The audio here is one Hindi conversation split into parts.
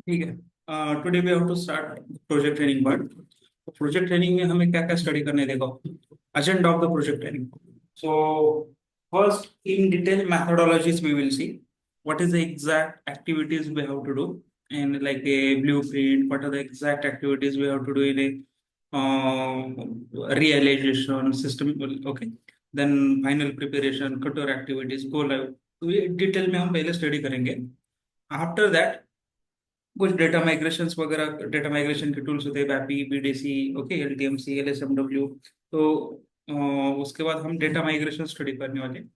ठीक है। Today we have to start project training part. Project training में हमें क्या क्या स्टडी करने देखो। Agenda of the project training. So first, in detail methodologies we will see what is the exact activities we have to do and like a blueprint, what are the exact activities we have to do in a realization system. Okay, then final preparation, cutover activities, go live, तो ये डिटेल में हम पहले स्टडी करेंगे। आफ्टर दैट कुछ डेटा माइग्रेशंस वगैरह, डेटा माइग्रेशन के टूल्स होते हैं, वैपी, बीडीसी, ओके, एलटीएमसी, एलएसएमडब्ल्यू। तो अ, उसके बाद हम डेटा माइग्रेशन स्टडी करने वाले हैं।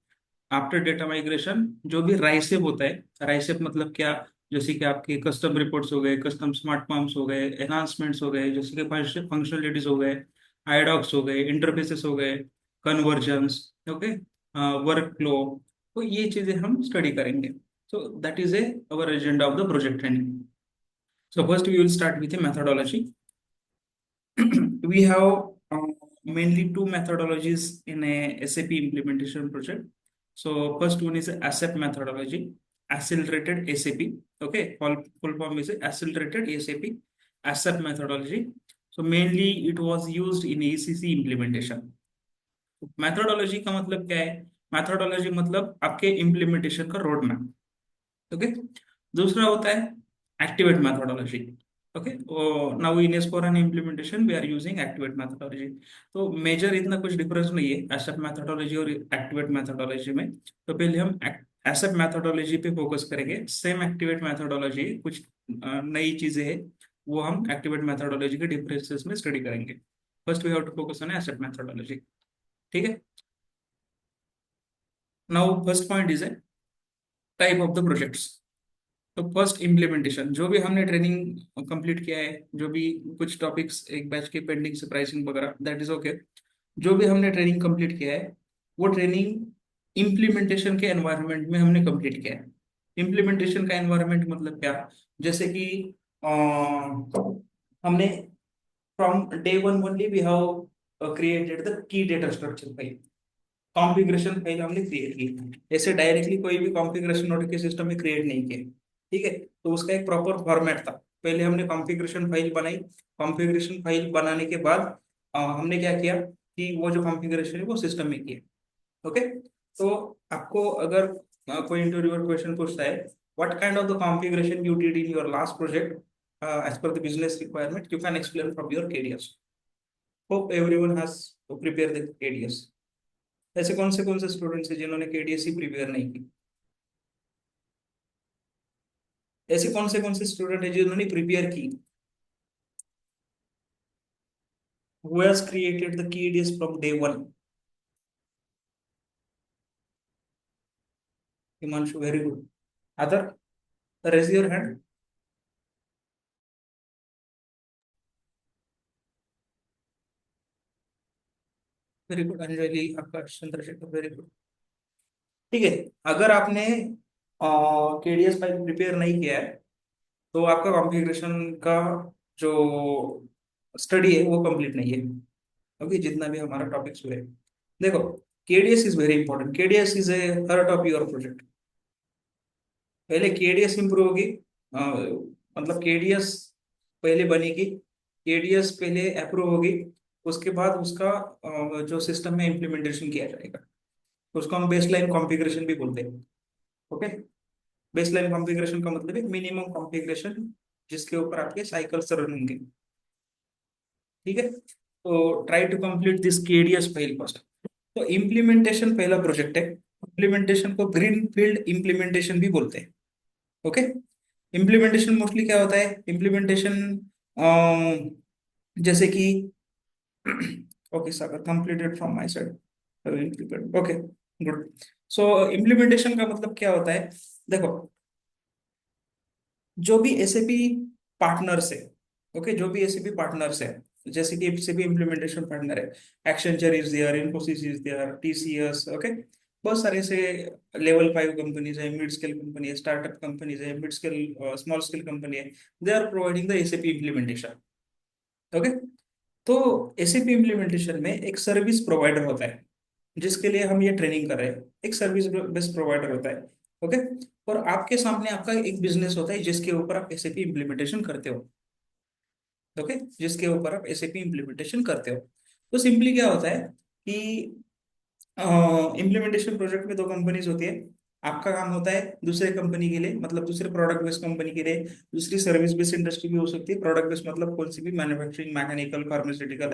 आफ्टर डेटा माइग्रेशन जो भी राइसेप होता है, राइसेप मतलब क्या, जैसे कि आपके कस्टम रिपोर्ट्स हो गए, कस्टम स्मार्ट फॉर्म्स हो गए, एनहांसमेंट्स हो गए, जैसे कि फंक्शनलिटीज हो गए, आईडॉक्स हो गए, इंटरफेसेस हो गए, कन्वर्जन्स, ओके, वर्क फ्लो। तो ये चीजें हम स्टडी करेंगे। So that is a our agenda of the project training. So first we will start with the methodology. We have mainly two methodologies in a SAP implementation project. So first one is ASAP methodology, accelerated SAP. Okay, full form is accelerated SAP, ASAP methodology. So mainly it was used in ECC implementation. Methodology का मतलब क्या है? Methodology मतलब आपके implementation का रोड मैप। ओके, दूसरा होता है activate methodology. Okay, now in एस4 implementation we are using activate methodology. तो मेजर इतना कुछ डिफरेंस नहीं है एसएप मैथोडोलॉजी और एक्टिवेट मैथोडोलॉजी में। तो पहले हम एसएप मैथोडोलॉजी पे फोकस करेंगे। सेम एक्टिवेट मैथोडोलॉजी, कुछ नई चीजें हैं वो हम एक्टिवेट मैथोडोलॉजी के डिफरेंसेस में स्टडी करेंगे। First we have to focus on SAP methodology. ठीक है। Now first point is a type of the projects. तो फर्स्ट इम्प्लीमेंटेशन, जो भी हमने ट्रेनिंग कंप्लीट किया है, जो भी कुछ टॉपिक्स एक बैच के पेंडिंग से, प्राइसिंग वगैरह, दैट इज ओके। जो भी हमने ट्रेनिंग कंप्लीट किया है वो ट्रेनिंग इम्प्लीमेंटेशन के एनवायरनमेंट में हमने कंप्लीट किया है। इम्प्लीमेंटेशन का एनवायरनमेंट मतलब क्या, जैसे कि हमने from day one only we have created the key data structure file, configuration file हमने क्रिएट की। ऐसे डायरेक्टली कोई भी कॉन्फ़िगरेशन नोड के सिस्टम में क्रिएट नहीं किया। ठीक है, तो उसका एक प्रॉपर फॉर्मेट था। पहले हमने कॉन्फ़िगरेशन फाइल बनाई। कॉन्फ़िगरेशन फाइल बनाने के बाद हमने क्या किया कि वो जो कॉन्फ़िगरेशन है वो सिस्टम में किया। ओके, तो आपको अगर कोई इंटरव्यूअर क्वेश्चन पूछता है what kind of the configuration you did in your last project as per the business requirement, you can explain from your KDS. Hope everyone has prepare the KDS. ऐसे कौन से स्टूडेंट्स हैं जिन्होंने केडीएस ही प्रिपेयर नहीं की? ऐसे कौन से स्टूडेंट हैं जिन्होंने प्रिपेयर की? Who has created the KDS from day one? Himanshu, very good. Other, raise your hand. Very good Anjali, Akash, Chandrashekhar, very good. ठीक है, अगर आपने केडीएस फाइल प्रिपेयर नहीं किया है तो आपका कॉन्फ़िगरेशन का जो स्टडी है वो कंप्लीट नहीं है। ओके, जितना भी हमारा टॉपिक्स हुए, देखो, KDS is very important. KDS is a heart of your project. पहले केडीएस इंप्रूव होगी, मतलब केडीएस पहले बनेगी, केडीएस पहले अप्रूव होगी, उसके बाद उसका जो सिस्टम में इम्प्लीमेंटेशन किया जाएगा। उसको हम बेसलाइन कॉन्फ़िगरेशन भी बोलते हैं। ओके, बेसलाइन कॉन्फ़िगरेशन का मतलब है मिनिमम कॉन्फ़िगरेशन जिसके ऊपर आपके साइकिल्स रन होंगे। ठीक है, तो try to complete this KDS file first. तो इम्प्लीमेंटेशन पहला प्रोजेक्ट है। इम्प्लीमेंटेशन को ग्रीन फील्ड इम्प्लीमेंटेशन भी बोलते हैं। ओके, इम्प्लीमेंटेशन मोस्टली क्या होता है? इम्प्लीमेंटेशन जैसे कि okay Sagar, completed from my side. Okay, good. So implementation का मतलब क्या होता है? देखो, जो भी एसएपी पार्टनर्स है, ओके, जो भी एसएपी पार्टनर्स है, जैसे कि एसएपी इम्प्लीमेंटेशन पार्टनर है, Accenture is there, Infosys is there, TCS, okay, बहुत सारे ऐसे लेवल 5 कंपनीज है, मिड स्केल कंपनी है, स्टार्टअप कंपनीज है, mid scale small scale company है, they are providing the SAP implementation. Okay, तो एसएपी इम्प्लीमेंटेशन में एक सर्विस प्रोवाइडर होता है जिसके लिए हम ये ट्रेनिंग कर रहे हैं। एक सर्विस बेस्ड प्रोवाइडर होता है। ओके। और आपके सामने आपका एक बिजनेस होता है जिसके ऊपर आप एसएपी इम्प्लीमेंटेशन करते हो। ओके, जिसके ऊपर आप एसएपी इम्प्लीमेंटेशन करते हो। तो सिंपली क्या होता है कि इम्प्लीमेंटेशन प्रोजेक्ट में दो कंपनीज होती है। आपका काम होता है दूसरे कंपनी के लिए, मतलब दूसरे प्रोडक्ट बेस्ड कंपनी के लिए, दूसरी सर्विस बेस्ड इंडस्ट्री भी हो सकती है। प्रोडक्ट बेस्ड मतलब कौन सी भी, मैन्युफैक्चरिंग, मैकेनिकल, फार्मास्यूटिकल,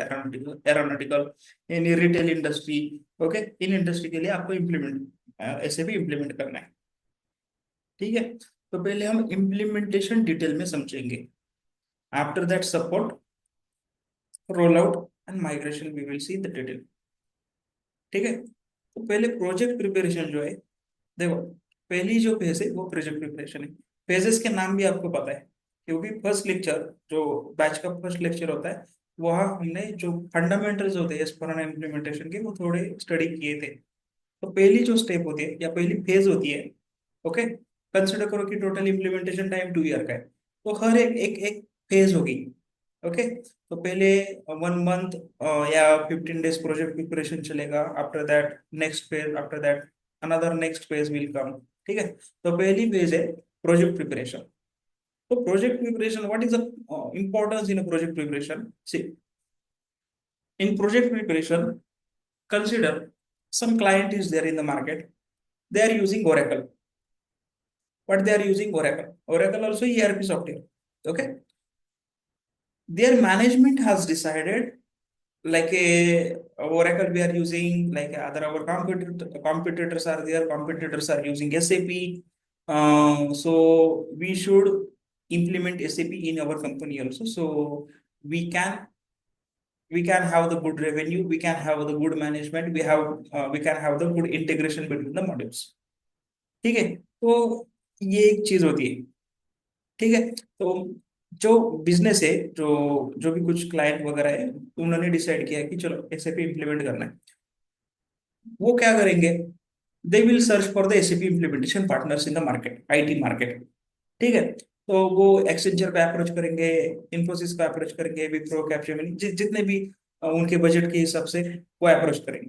एरोनॉटिकल, यानी retail industry. Okay, in industry के लिए आपको इम्प्लीमेंट ऐसे भी इम्प्लीमेंट करना है। ठीक है, तो पहले हम इम्प्लीमेंटेशन डिटेल में समझेंगे। After that support, roll out and migration we will see the detail. ठीक है, तो पहले प्रोजेक्ट प्रिपरेशन जो है, देखो, पहली जो फेज है वो प्रोजेक्ट प्रिपरेशन है। फेजेस के नाम भी आपको पता है, क्योंकि फर्स्ट लेक्चर, जो बैच का फर्स्ट लेक्चर होता है, वहाँ हमने जो फंडामेंटल्स होते हैं एस्पेराना इम्प्लीमेंटेशन के, वो थोड़े स्टडी किए थे। तो पहली जो स्टेप होती है या पहली फेज होती है, ओके, कंसिडर करो कि टोटल इम्प्लीमेंटेशन टाइम 2 ईयर का है। तो हर एक एक एक फेज होगी। ओके, तो पहले 1 मंथ या 15 डेज प्रोजेक्ट प्रिपरेशन चलेगा। After that next phase, after that another next phase will come. ठीक है, तो पहली फेज है प्रोजेक्ट प्रिपरेशन। तो project preparation, what is the importance in a project preparation? See, in project preparation, consider some client is there in the market. They are using Oracle. But they are using Oracle. Oracle also ERP software. Okay, their management has decided, like a Oracle we are using, like other our competitors are there. Competitors are using SAP. So we should implement SAP in our company also. So we can we can have the good revenue, we can have the good management, we can have the good integration between the modules. ठीक है, तो ये एक चीज होती है। ठीक है, तो जो बिजनेस है, जो जो भी कुछ क्लाइंट वगैरह है, उन्होंने डिसाइड किया कि चलो एसएपी इम्प्लीमेंट करना है। वो क्या करेंगे, they will search for the SAP implementation partners in the market, IT market. ठीक है, तो वो एक्सेंचर पे अप्रोच करेंगे, इन्फोसिस पे अप्रोच करेंगे, विप्रो, कैपजेमिनी, जितने भी उनके बजट के हिसाब से वो अप्रोच करेंगे।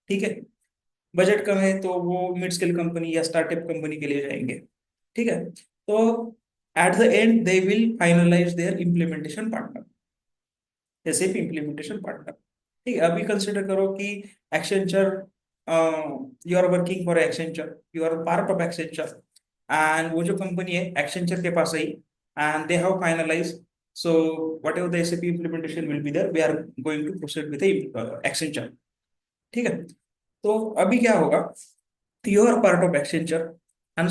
ठीक है, बजट कम है तो वो मिड स्केल कंपनी या स्टार्टअप कंपनी के लिए जाएंगे। ठीक है, तो at the end they will finalize their implementation partner, SAP implementation partner. ठीक है, अभी कंसिडर करो कि Accenture, you are working for Accenture, you are part of Accenture, and वो जो कंपनी है एक्सेंचर के पास आई, and they have finalize, so whatever the SAP implementation will be there, we are going to proceed with Accenture. ठीक है, तो अभी क्या होगा, you are part of Accenture, and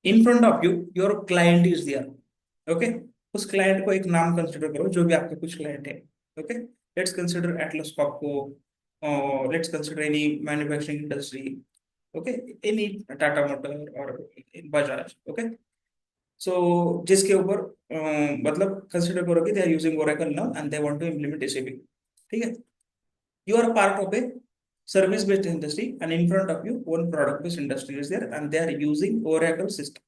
in front of you your client is there. Okay, उस क्लाइंट को एक नाम कंसिडर करो, जो भी आपके कुछ क्लाइंट है। Okay, let's consider Atlas कॉपको, let's consider any manufacturing industry. Okay, any Tata motor और बजाज। ओके, सो जिसके ऊपर मतलब कंसिडर करो कि they are using Oracle now and they want to implement SAP. ठीक है, you are a part of a service based industry, and in front of you one product based industry is there, and they are using Oracle system.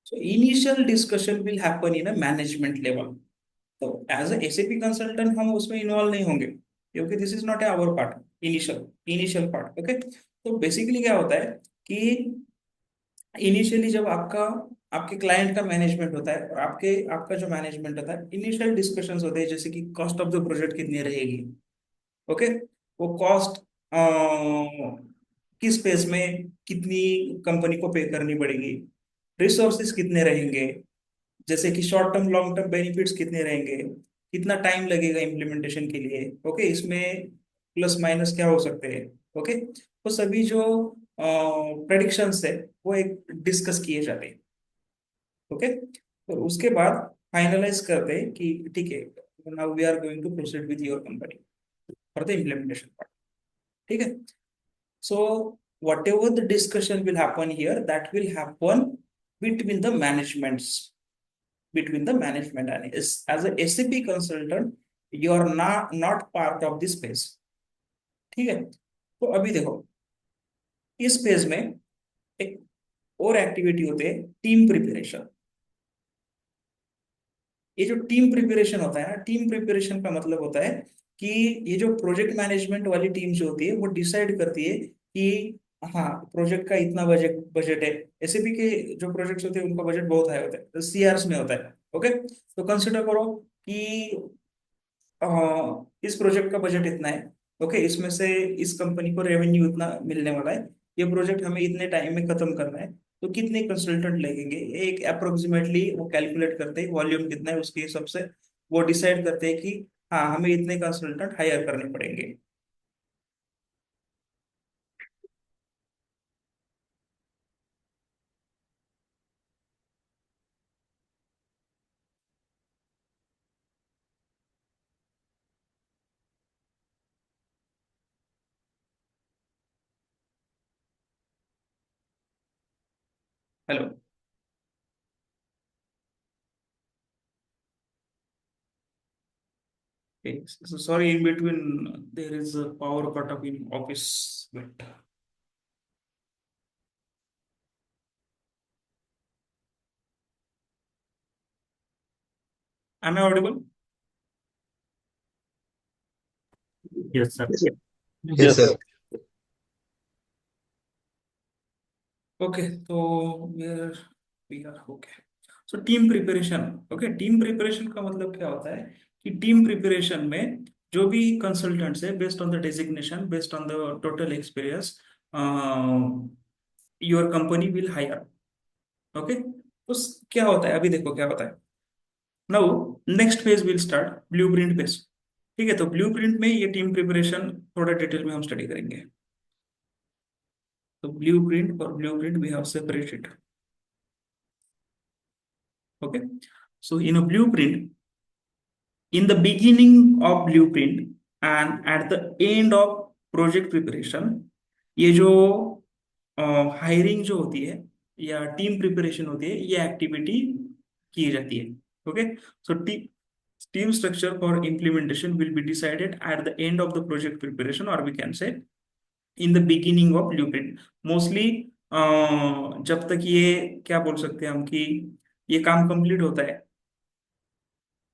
So initial discussion will happen in a management level. तो एज ए एसएपी कंसल्टेंट हम उसमें इन्वॉल्व नहीं होंगे, क्योंकि this is not a our part, initial initial part. Okay, तो बेसिकली क्या होता है कि इनिशियली जब आपका आपके क्लाइंट का मैनेजमेंट होता है और आपका जो मैनेजमेंट होता है, इनिशियल डिस्कशंस होते हैं, जैसे कि कॉस्ट ऑफ द प्रोजेक्ट कितनी रहेगी। ओके, वो कॉस्ट किस फेज में कितनी कंपनी को पे करनी पड़ेगी, रिसोर्सेज कितने रहेंगे, जैसे कि short term long term benefits कितने रहेंगे, कितना टाइम लगेगा इम्प्लीमेंटेशन के लिए। ओके, इसमें प्लस माइनस क्या हो सकते हैं। ओके, तो सभी जो प्रेडिक्शंस है वो एक डिस्कस किए जाते हैं। ओके, तो उसके बाद फाइनलाइज करते हैं कि ठीक है, now we are going to proceed with your company for the implementation part. ठीक है, so whatever the discussion will happen here, that will happen between the managements, between the management and as a SAP consultant, you are not part of this space। ठीक है, तो अभी देखो, इस फेज में एक और एक्टिविटी होते है टीम प्रिपरेशन। ये जो टीम प्रिपरेशन होता है ना, टीम प्रिपरेशन का मतलब होता है कि ये जो प्रोजेक्ट मैनेजमेंट वाली टीम जो होती है वो डिसाइड करती है कि हाँ, प्रोजेक्ट का इतना बजट बजट है। एसएपी के जो प्रोजेक्ट्स होते हैं उनका बजट बहुत हाई होता है, तो सीआरस में होता है। ओके, तो कंसिडर करो कि इस प्रोजेक्ट का बजट इतना है। ओके, इसमें से इस कंपनी को रेवेन्यू इतना मिलने वाला है, ये प्रोजेक्ट हमें इतने टाइम में खत्म करना है, तो कितने कंसल्टेंट लगेंगे, एक अप्रोक्सीमेटली वो कैलकुलेट करते हैं, वॉल्यूम कितना है उसके हिसाब से वो डिसाइड करते हैं कि हाँ हमें इतने कंसल्टेंट हायर करने पड़ेंगे। Hello. Sorry, in between their is a power cut up in office, but am I audible? Yes, sir. Yes, sir. Okay, तो where we are. Okay, so team preparation. Okay, team preparation का मतलब क्या होता है कि टीम प्रिपरेशन में जो भी कंसल्टेंट्स है, based on the designation, based on the total experience, your company will higher. Okay, तो क्या होता है, अभी देखो क्या होता है। Now next phase will start, blueprint phase. ठीक है, तो ब्लूप्रिंट में ये टीम प्रिपरेशन थोड़ा डिटेल में हम स्टडी करेंगे। तो ब्लूप्रिंट और blueprint we have separated. Okay, so in a blueprint, in the beginning of blueprint and at the end of project preparation, ये जो हायरिंग जो होती है या टीम प्रिपरेशन होती है, ये एक्टिविटी की जाती है। Okay, so team structure for implementation will be decided at the end of the project preparation, और we can say in the beginning of blueprint. Mostly जब तक ये क्या बोल सकते हैं हम कि ये काम कंप्लीट होता है,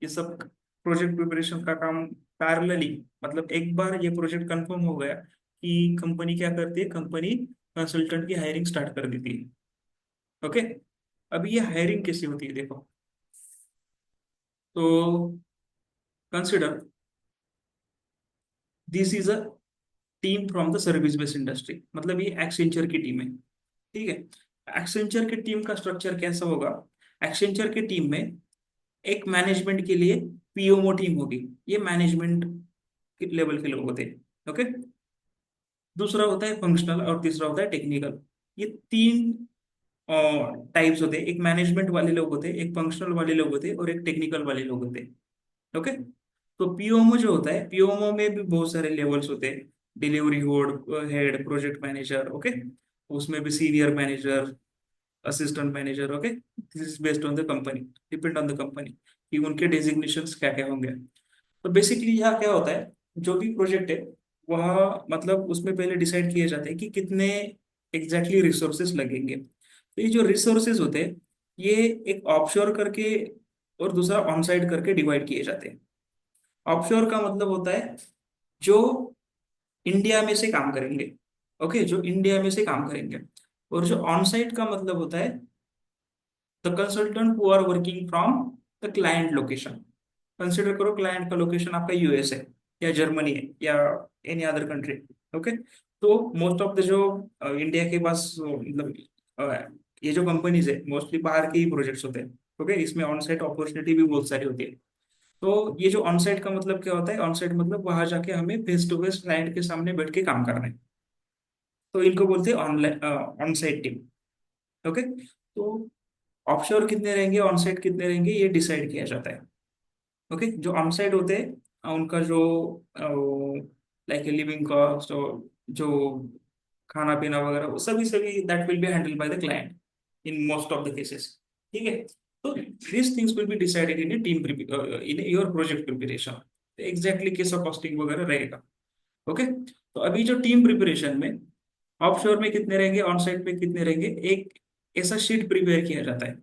ये सब प्रोजेक्ट प्रिपरेशन का काम पैरेलली, मतलब एक बार ये प्रोजेक्ट कंफर्म हो गया कि कंपनी क्या करती है, कंपनी कंसल्टेंट की हायरिंग स्टार्ट कर देती है। ओके, अभी ये हायरिंग कैसी होती है देखो। तो consider this is a team from the service based industry, मतलब ये एक्सेंचर की टीम है। ठीक है, एक्सेंचर की टीम का स्ट्रक्चर कैसा होगा। एक्सेंचर की टीम में एक मैनेजमेंट के लिए पीओमओ टीम होगी, ये मैनेजमेंट लेवल के लोग होते हैं। ओके, दूसरा होता है फंक्शनल और तीसरा होता है टेक्निकल। ये तीन टाइप्स होते हैं, एक मैनेजमेंट वाले लोग होते हैं, एक फंक्शनल वाले लोग होते हैं और एक टेक्निकल वाले लोग होते हैं। ओके, तो पीओमओ जो होता है, पीओमओ में भी बहुत सारे लेवल्स होते हैं, delivery head, project manager. Okay, उसमें भी senior manager, assistant manager. Okay, this is based on the company, depend on the company कि उनके डेजिग्नेशंस क्या क्या होंगे। तो बेसिकली यहाँ क्या होता है, जो भी प्रोजेक्ट है वह मतलब उसमें पहले डिसाइड किए जाते हैं कि कितने एग्जैक्टली रिसोर्सेज लगेंगे। तो ये जो रिसोर्सेज होते हैं, ये एक ऑफशोर करके और दूसरा ऑन साइट करके डिवाइड किए जाते हैं। ऑफशोर का मतलब होता है जो इंडिया में से काम करेंगे। ओके, जो इंडिया में से काम करेंगे। और जो ऑन साइट का मतलब होता है the consultant who are working from the client location. Consider करो क्लाइंट का लोकेशन आपका यूएस है या जर्मनी है या एनी अदर कंट्री। ओके, तो मोस्ट ऑफ द जो इंडिया के पास मतलब ये जो कंपनीज है मोस्टली बाहर के ही प्रोजेक्ट्स होते हैं। ओके, इसमें ऑन साइट अपॉर्चुनिटी भी बहुत सारी होती है। तो ये जो ऑन साइट का मतलब क्या होता है, ऑन साइट मतलब वहां जाके हमें फेस टू फेस क्लाइंट के सामने बैठ के काम करना है, तो इनको बोलते हैं online on site team. Okay, तो ऑफशोर कितने रहेंगे, ऑन साइट कितने रहेंगे, ये डिसाइड किया जाता है। ओके, जो ऑन साइट होते हैं उनका जो लाइक लिविंग कॉस्ट और जो खाना पीना वगैरह वो सभी सभी that will be handled by the client in most of the cases. ठीक है, तो these things will be decided in A team in your project preparation, exactly कैसा कॉस्टिंग वगैरह रहेगा। ओके, तो अभी जो टीम प्रिपरेशन में ऑफशोर में कितने रहेंगे, ऑन साइट में कितने रहेंगे, एक ऐसा शीट प्रिपेयर किया जाता है।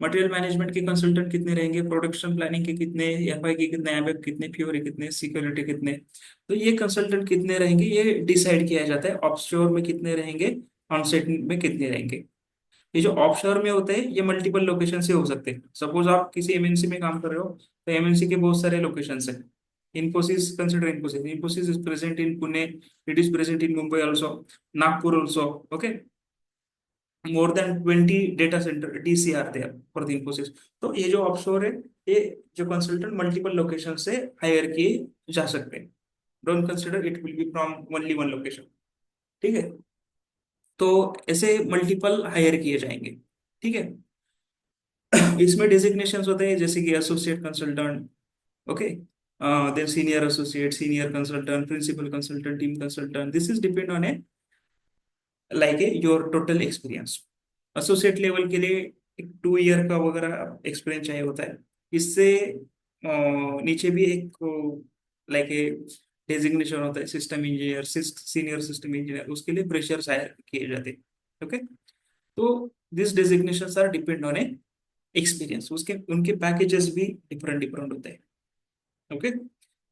मटेरियल मैनेजमेंट के कंसल्टेंट कितने रहेंगे, प्रोडक्शन प्लानिंग के कितने, एफआई के कितने, एबएप कितने, फ्योरी कितने, सिक्योरिटी कितने। तो ये कंसल्टेंट कितने रहेंगे ये डिसाइड किया जाता है। ऑफशोर में कितने रहेंगे, ऑनसाइट में कितने रहेंगे। ये जो ऑफशोर में होते हैं ये मल्टीपल लोकेशन से हो सकते हैं। सपोज आप किसी एमएनसी में काम कर रहे हो, तो एमएनसी के बहुत सारे लोकेशन है। Infosys, consider Infosys, Infosys is present in Pune, it is present in Mumbai also, Nagpur also, okay. More than 20 data center DC are there for the Infosys. तो ये जो ऑफशोर है, ये जो कंसल्टेंट मल्टीपल लोकेशन से हायर किए जा सकते हैं। Don't consider it will be from only one location, ठीक है। तो ऐसे मल्टीपल हायर किए जाएंगे, ठीक है। इसमें डेजिग्नेशंस होते हैं जैसे कि associate consultant, okay, then senior associate, senior consultant, principal consultant, team consultant. This is depend on a like a your total experience. Associate level के लिए एक 2 ईयर का वगैरह एक्सपीरियंस चाहिए होता है। इससे नीचे भी एक लाइक ए डेजिग्नेशन होता है system engineer, senior system engineer, उसके लिए प्रेशर हायर किए जाते हैं, ओके। तो this designations are depend on a experience, उसके उनके पैकेजेस भी डिफरेंट डिफरेंट होते हैं, okay.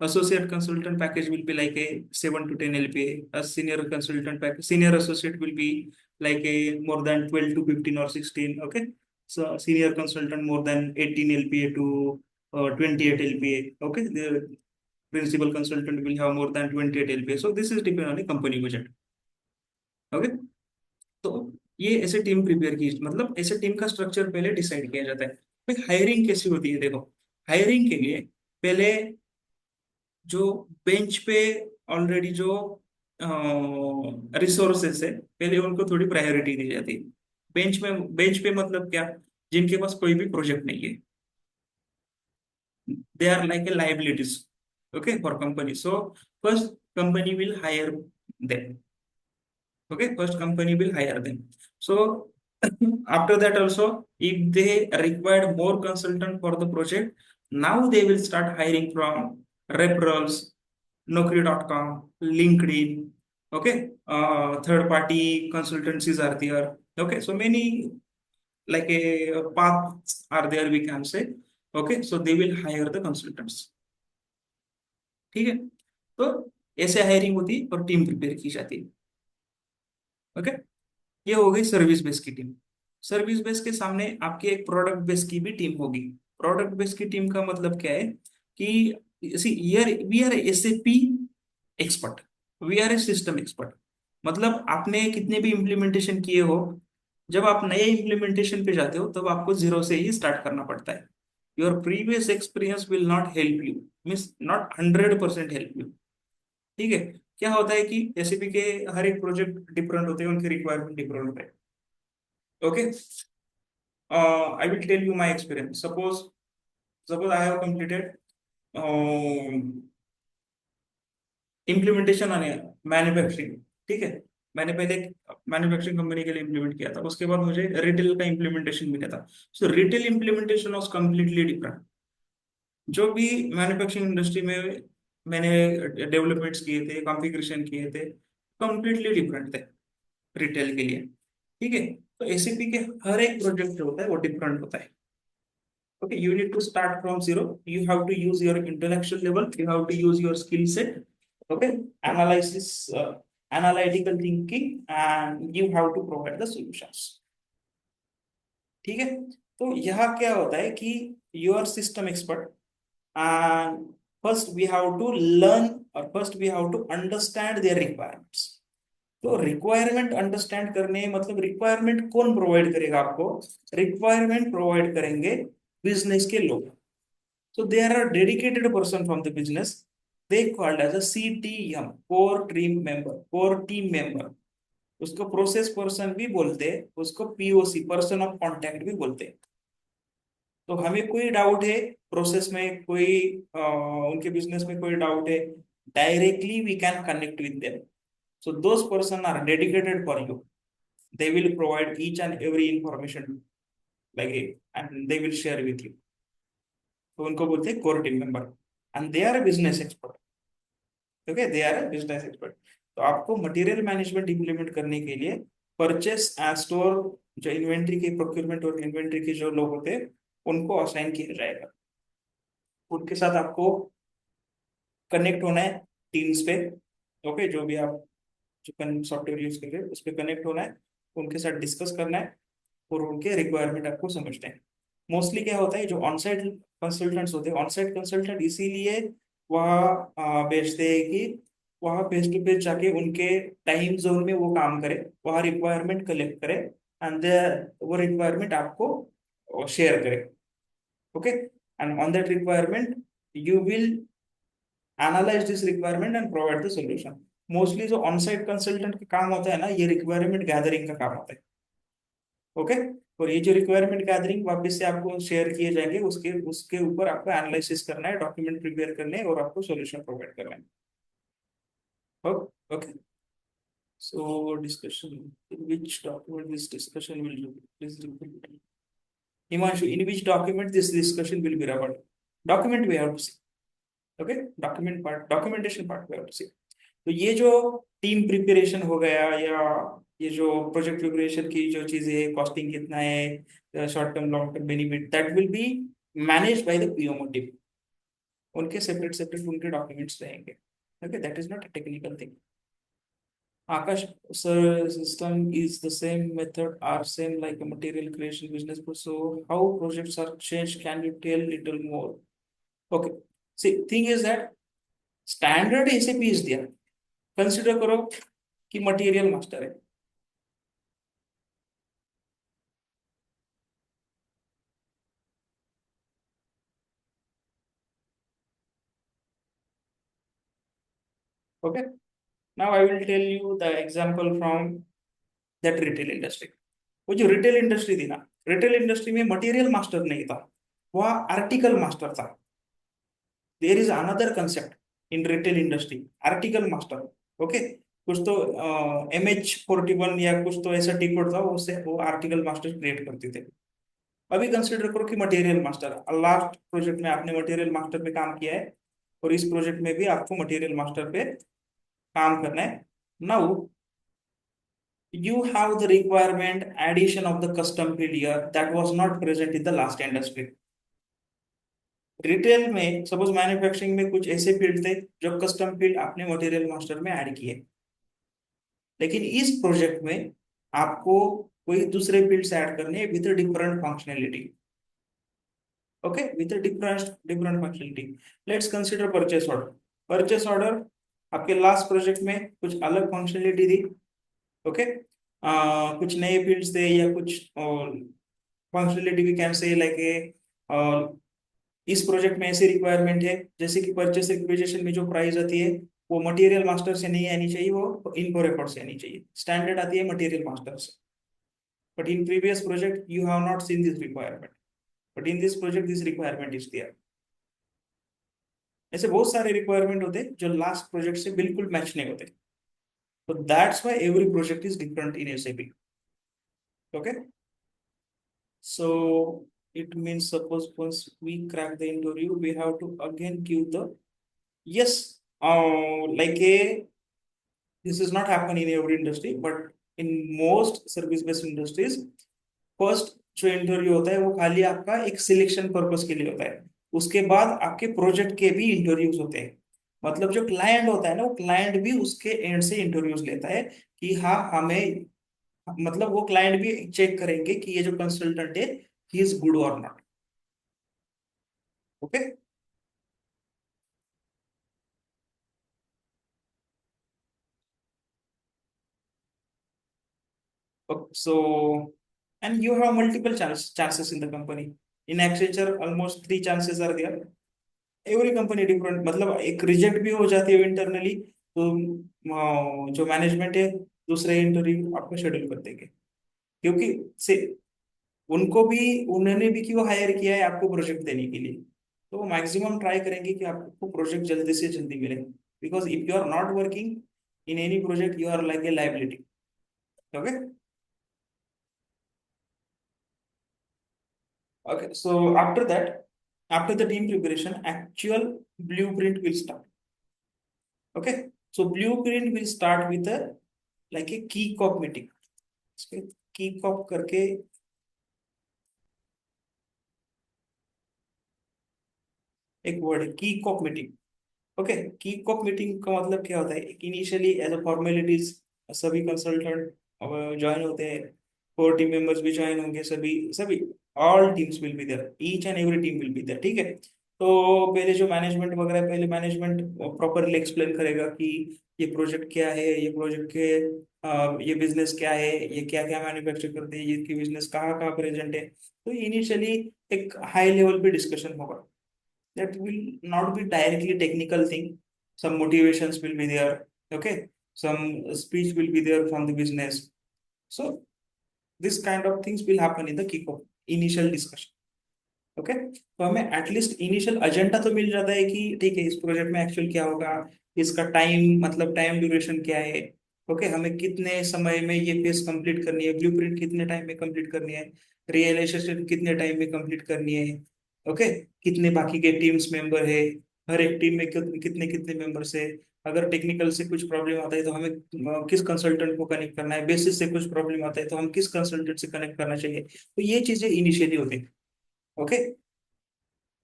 Associate consultant package will be like a 7 to 10 LPA. A senior consultant package, senior associate will be like a more than 12 to 15 or 16, okay. So senior consultant more than 18 LPA to 28 LPA, okay. The principal consultant will have more than 28 LPA. So this is depend on a company budget, okay. तो ये ऐसे टीम प्रिपेयर की, मतलब ऐसे टीम का स्ट्रक्चर पहले डिसाइड किया जाता है। भाई हायरिंग कैसी होती है, देखो। हायरिंग के लिए पहले जो बेंच पे ऑलरेडी जो रिसोर्सेस है, पहले उनको थोड़ी प्रायोरिटी दी जाती है। बेंच पे मतलब क्या, जिनके पास कोई भी प्रोजेक्ट नहीं है, they are like a liabilities, okay, for company. So first company will hire them, okay, first company will hire them. So after that also, if they required more consultant for the project, now they will start hiring from referrals, naukri.com, LinkedIn, okay. Third party consultancies are there, okay. So many like a paths are there, we can say, okay. So they will hire the consultants, ठीक है। तो ऐसे हायरिंग होती है और टीम प्रिपेयर की जाती है, ओके। ये हो गई सर्विस बेस की टीम। सर्विस बेस के सामने आपकी एक प्रोडक्ट बेस की भी टीम होगी। प्रोडक्ट बेस की टीम का मतलब क्या है कि see here we are SAP expert, we are a system expert. मतलब आपने कितने भी इम्प्लीमेंटेशन किए हो, जब आप नए इम्प्लीमेंटेशन पे जाते हो तब आपको जीरो से ही स्टार्ट करना पड़ता है। Your previous experience will not help you, means not 100% help you, ठीक है। क्या होता है कि एसएपी के हर एक प्रोजेक्ट डिफरेंट होते हैं, उनके रिक्वायरमेंट डिफरेंट होते हैं, okay. I will tell you my experience. Suppose I have completed implementation on manufacturing, ठीक है। मैंने पहले एक मैन्युफैक्चरिंग कंपनी के लिए इम्प्लीमेंट किया था, उसके बाद मुझे रिटेल का इम्प्लीमेंटेशन मिला था। So retail implementation was completely different. जो भी मैन्युफैक्चरिंग इंडस्ट्री में मैंने डेवलपमेंट्स किए थे, कॉन्फ़िगरेशन किए थे, कंप्लीटली डिफरेंट थे रिटेल के लिए, ठीक है। तो एसीपी के हर एक प्रोजेक्ट जो होता है वो डिफरेंट होता है, okay. You need to start from zero. You have to use your intellectual level, you have to use your skill set, okay, analysis, analytical thinking, and you have to provide the solutions, ठीक है। तो यहाँ क्या होता है कि you are system expert, and first we have to learn, or first we have to understand their requirements। तो रिक्वायरमेंट अंडरस्टैंड करने मतलब रिक्वायरमेंट कौन प्रोवाइड करेगा आपको, रिक्वायरमेंट प्रोवाइड करेंगे बिजनेस के लोग। So there are dedicated person from the business. They called as a CTM, core team member, core team member। उसको प्रोसेस पर्सन भी बोलते हैं, उसको पीओसी, पर्सन ऑफ कांटेक्ट भी बोलते हैं। तो हमें कोई डाउट है प्रोसेस में, कोई उनके बिजनेस में कोई डाउट है, directly we can connect with them. So those person are dedicated for you. They will provide each and every information like it, and they will share with you। तो उनको बोलते हैं core team member, and they are business expert, okay, they are business expert. तो आपको मटेरियल मैनेजमेंट इंप्लीमेंट करने के लिए परचेस एंड स्टोर, जो इन्वेंट्री के प्रोक्योरमेंट और इन्वेंट्री के जो लोग होते हैं उनको असाइन किया जाएगा। उनके साथ आपको कनेक्ट होना है टीम्स पे। ओके, जो भी आप जो सॉफ्टवेयर यूज कर रहे हो उस पर कनेक्ट होना है, उनके साथ डिस्कस करना है और उनके रिक्वायरमेंट आपको समझना है। मोस्टली क्या होता है, जो ऑनसाइट कंसल्टेंट्स होते हैं, ऑनसाइट कंसल्टेंट इसीलिए वहाँ भेजते हैं कि वहाँ फेस टू फेस जाके उनके टाइम जोन में वो काम करे, वहाँ रिक्वायरमेंट कलेक्ट करे एंड वो रिक्वायरमेंट आपको शेयर करे। Okay, and on that requirement you will analyse this requirement and provide the solution. Mostly जो ऑनसाइट कंसल्टेंट का काम होता है ना, ये रिक्वायरमेंट गैदरिंग का काम होता है। ओके, और ये जो रिक्वायरमेंट गैदरिंग वापस से आपको शेयर किए जाएंगे, उसके उसके ऊपर आपको एनालिसिस करना है, डॉक्यूमेंट प्रिपेयर करने हैं और आपको सॉल्यूशन प्रोवाइड करना है। Okay, so discussion, in which document this discussion will do? Please repeat. Himanshu, in which document this discussion will be about? Document we have to see. Okay, document part, documentation part we have to see. तो ये जो टीम प्रिपरेशन हो गया, या ये जो प्रोजेक्ट प्रिपरेशन की जो चीजें, कॉस्टिंग कितना है, short term long term benefit, that will be managed by the PMO team. उनके सेपरेट सेपरेट उनके डॉक्यूमेंट्स रहेंगे। Okay, that is not a technical thing. Akash, sir, system is the same method are same like a material creation business. So how projects are changed? Can you tell little more? Okay. See, thing is that standard SAP is there. Consider करो कि material master है। Okay. Now I will tell you the example from that retail industry. वो जो रिटेल इंडस्ट्री थी ना, रिटेल इंडस्ट्री में मटेरियल मास्टर नहीं था, वह आर्टिकल मास्टर था। There is another concept in retail industry, article master. Okay, कुछ तो MH41 या कुछ तो ऐसा टी कोड था, उससे वो आर्टिकल मास्टर क्रिएट करते थे। अभी कंसिडर करो कि मटेरियल मास्टर, लास्ट प्रोजेक्ट में आपने मटेरियल मास्टर पे काम किया है और इस प्रोजेक्ट में भी आपको मटेरियल मास्टर पे काम करना है। Now you have the requirement addition of the custom field here that was not present in the last industry। Retail में सपोज मैन्युफैक्चरिंग में कुछ ऐसे फील्ड थे जो कस्टम फील्ड आपने मटेरियल मास्टर में ऐड किए, लेकिन इस प्रोजेक्ट में आपको कोई दूसरे फील्ड्स ऐड करने with different functionality. Okay, with different different functionality. Let's consider purchase order. Purchase order आपके लास्ट प्रोजेक्ट में कुछ अलग फंक्शनैलिटी थी। ओके, कुछ नए फील्ड्स थे या कुछ फंक्शनैलिटी भी कैन से लाइक ए, इस प्रोजेक्ट में ऐसी रिक्वायरमेंट है जैसे कि परचेस रिक्वेजिशन में जो प्राइस आती है वो मटेरियल मास्टर से नहीं आनी चाहिए, वो इनको रिकॉर्ड से आनी चाहिए। स्टैंडर्ड आती है मटेरियल मास्टर से, but in previous project you have not seen this requirement, but in this project this requirement is there. ऐसे बहुत सारे रिक्वायरमेंट होते हैं जो लास्ट प्रोजेक्ट से बिल्कुल मैच नहीं होते। तो that's why every project is different in SAP. Okay, so it means suppose once we crack the interview we have to again give the yes, like a, this is not happen in every industry but in most service based industries, first जो इंटरव्यू होता है वो खाली आपका एक सिलेक्शन पर्पस के लिए होता है। उसके बाद आपके प्रोजेक्ट के भी इंटरव्यूज होते हैं। मतलब जो क्लाइंट होता है ना, वो क्लाइंट भी उसके एंड से इंटरव्यूज लेता है कि हाँ हमें, मतलब वो क्लाइंट भी चेक करेंगे कि ये जो कंसल्टेंट है ही इज गुड और not. Okay, so and you have multiple chances in the company। in Accenture almost 3 chances are there। Every company different, मतलब एक रिजेक्ट भी हो जाती है इंटरनली तो जो मैनेजमेंट है दूसरे इंटरव्यू आपको शेड्यूल कर देंगे, क्योंकि से उनको भी, उन्होंने भी क्यों हायर किया है आपको प्रोजेक्ट देने के लिए। तो वो मैक्सिमम ट्राई करेंगे कि आपको प्रोजेक्ट जल्दी से जल्दी मिले, because if you are not working in any project you are like a liability. Okay, okay, so after that, after the team preparation, actual blueprint will start। Okay, so blueprint will start with a like a key cop meeting। Kick off करके एक वर्ड है kick off meeting. Okay, kick off meeting का मतलब क्या होता है? इनिशियली एज अ फॉर्मेलिटीज सभी कंसल्टेंट ज्वाइन होते हैं, 4 टीम मेंबर्स भी ज्वाइन होंगे, सभी सभी all teams will be there, each and every team will be there, ठीक है। तो पहले जो मैनेजमेंट वगैरह, पहले मैनेजमेंट प्रॉपरली एक्सप्लेन करेगा कि ये प्रोजेक्ट क्या है, ये प्रोजेक्ट के ये बिजनेस क्या है, ये क्या क्या मैन्युफैक्चर करते हैं, ये बिजनेस कहाँ कहाँ प्रेजेंट है। तो इनिशियली एक हाई लेवल पे डिस्कशन होगा, that will not be directly technical thing. Some motivations will be there, okay, some speech will be there from the business. So this kind of things will happen in the kickoff initial discussion, okay. तो हमें एटलीस्ट इनिशियल एजेंडा तो मिल जाता है कि ठीक है, इस प्रोजेक्ट में एक्चुअल क्या होगा, इसका टाइम मतलब टाइम ड्यूरेशन क्या है, ओके, हमें कितने समय में ये फेज कंप्लीट करनी है, ब्लूप्रिंट कितने टाइम में कंप्लीट करनी है, रियलाइजेशन कितने टाइम में कंप्लीट करनी है, ओके, कितने बाकी के टीम्स मेंबर है, हर एक टीम में कितने कितने मेंबर्स है, अगर टेक्निकल से कुछ प्रॉब्लम आता है तो हमें किस कंसल्टेंट को कनेक्ट करना है, बेसिस से कुछ प्रॉब्लम आता है तो हम किस कंसल्टेंट से कनेक्ट करना चाहिए। तो ये चीजें इनिशियली होती है, okay.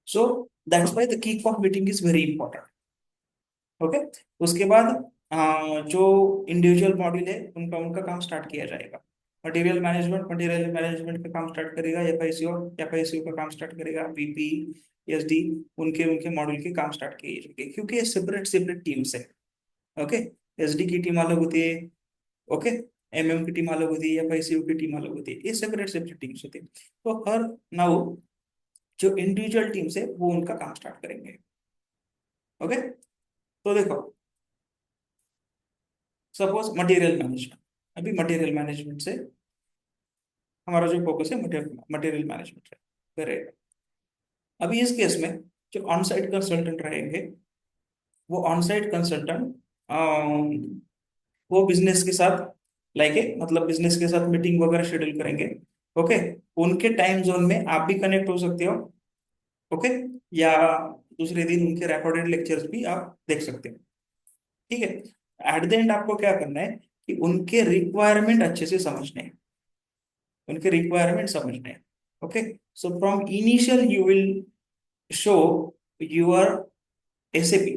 So that's why the kick off meeting is very important, okay. उसके बाद जो इंडिविजुअल मॉड्यूल है उनका उनका काम स्टार्ट किया जाएगा। मटेरियल मैनेजमेंट का काम स्टार्ट करेगा, एफआईसीओ का काम स्टार्ट करेगा, पीपी, एसडी, उनके उनके मॉड्यूल के काम स्टार्ट किए जाएंगे, क्योंकि ये सेपरेट सेपरेट टीम्स है, ओके। एसडी की टीम अलग होती है, ओके, एमएम की टीम अलग होती है, एफआईसीओ की टीम अलग होती है, ये सेपरेट सेपरेट टीम्स होती है। तो हर नाउ जो इंडिविजुअल टीम्स है वो उनका काम स्टार्ट करेंगे, ओके। तो देखो, सपोज मटेरियल मैनेजमेंट, अभी मटेरियल मैनेजमेंट से हमारा जो फोकस है मटेरियल मटेरियल मैनेजमेंट करेगा। अभी इस केस में जो ऑन साइट कंसल्टेंट रहेंगे, वो ऑन साइट कंसल्टेंट वो बिजनेस के साथ लाइक मतलब बिजनेस के साथ मीटिंग वगैरह शेड्यूल करेंगे, ओके। उनके टाइम जोन में आप भी कनेक्ट हो सकते हो, ओके, या दूसरे दिन उनके रिकॉर्डेड लेक्चर्स भी आप देख सकते हो, ठीक है। एट द एंड आपको क्या करना है कि उनके रिक्वायरमेंट अच्छे से समझने हैं, उनके रिक्वायरमेंट समझने हैं, okay. So from initial you will show your SAP,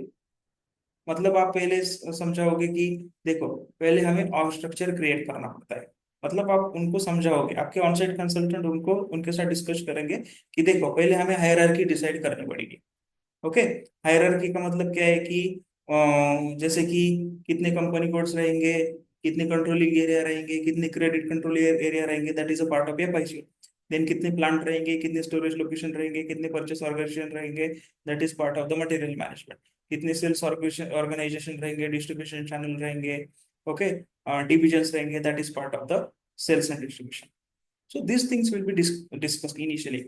मतलब आप पहले समझाओगे कि देखो, पहले हमें ऑर्ग स्ट्रक्चर क्रिएट करना पड़ता है, मतलब आप उनको समझाओगे, आपके ऑनसाइट कंसल्टेंट उनको उनके साथ डिस्कस करेंगे कि देखो पहले हमें हायरार्की डिसाइड करनी पड़ेगी, ओके। हायरार्की का मतलब क्या है कि जैसे कि कितने कंपनी कोड्स रहेंगे, कितने कंट्रोलिंग एरिया रहेंगे, कितने क्रेडिट कंट्रोल एरिया रहेंगे, that is a part of FIC. Then कितने प्लांट रहेंगे, कितने स्टोरेज लोकेशन रहेंगे, कितने परचेस ऑर्गेनाइजेशन रहेंगे, that is part of the material management. कितने सेल्स ऑर्गेनाइजेशन रहेंगे, डिस्ट्रीब्यूशन चैनल रहेंगे, ओके, डिविजन्स रहेंगे, that is part of the sales and distribution. So this things will be discussed initially.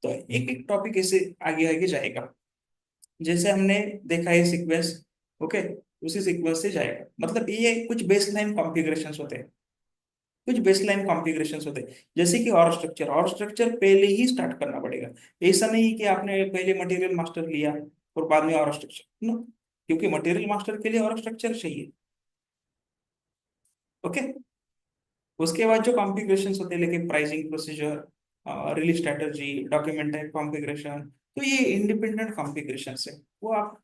तो एक एक टॉपिक ऐसे आगे आगे जाएगा, जैसे हमने देखा है सीक्वेंस, ओके, उसी सीक्वेंस से जाएगा। मतलब ये कुछ बेसलाइन कॉन्फ़िगरेशंस होते हैं, कुछ बेसलाइन कॉन्फ़िगरेशंस होते हैं, जैसे कि और स्ट्रक्चर पहले ही स्टार्ट करना पड़ेगा। ऐसा नहीं कि आपने पहले मटेरियल मास्टर लिया और बाद में और स्ट्रक्चर, नो, क्योंकि मटेरियल मास्टर के लिए और स्ट्रक्चर चाहिए, ओके। उसके बाद जो कॉन्फ़िगरेशंस होते हैं, लेकिन pricing procedure, release strategy, document type configuration, तो ये इंडिपेंडेंट कॉन्फ़िगरेशन है, वो आप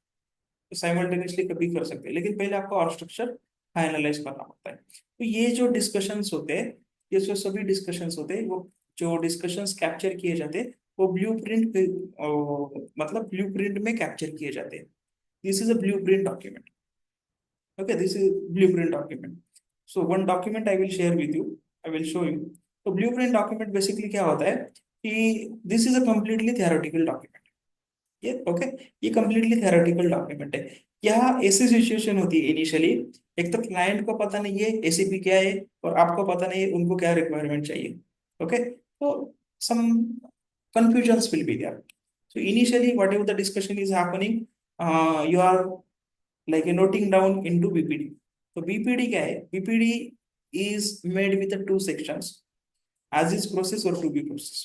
साइमल्टेनियसली कभी कर सकते हैं, लेकिन पहले आपको और स्ट्रक्चर फाइनलाइज करना पड़ता है। तो ये जो डिस्कशंस होते हैं, ये जो सभी डिस्कशंस होते हैं, वो जो डिस्कशंस कैप्चर किए जाते हैं वो ब्लूप्रिंट पे मतलब ब्लूप्रिंट में कैप्चर किए जाते हैं। This is a blueprint document, okay, this is blueprint document. So one document I will share with you, I will show you. तो ब्लूप्रिंट डॉक्यूमेंट बेसिकली क्या होता है कि this is a completely theoretical document, ये ओके, ये कंप्लीटली थेरेटिकल डॉक्यूमेंट है। यहाँ ऐसी सिचुएशन होती है इनिशियली, एक तो क्लाइंट को पता नहीं है एसीपी क्या है, और आपको पता नहीं है उनको क्या रिक्वायरमेंट चाहिए, ओके। तो सम confusions will be there. So initially whatever the discussion is happening, you are like noting down into BPD. तो BPD क्या है? BPD is made with the two sections, as is process और to be process।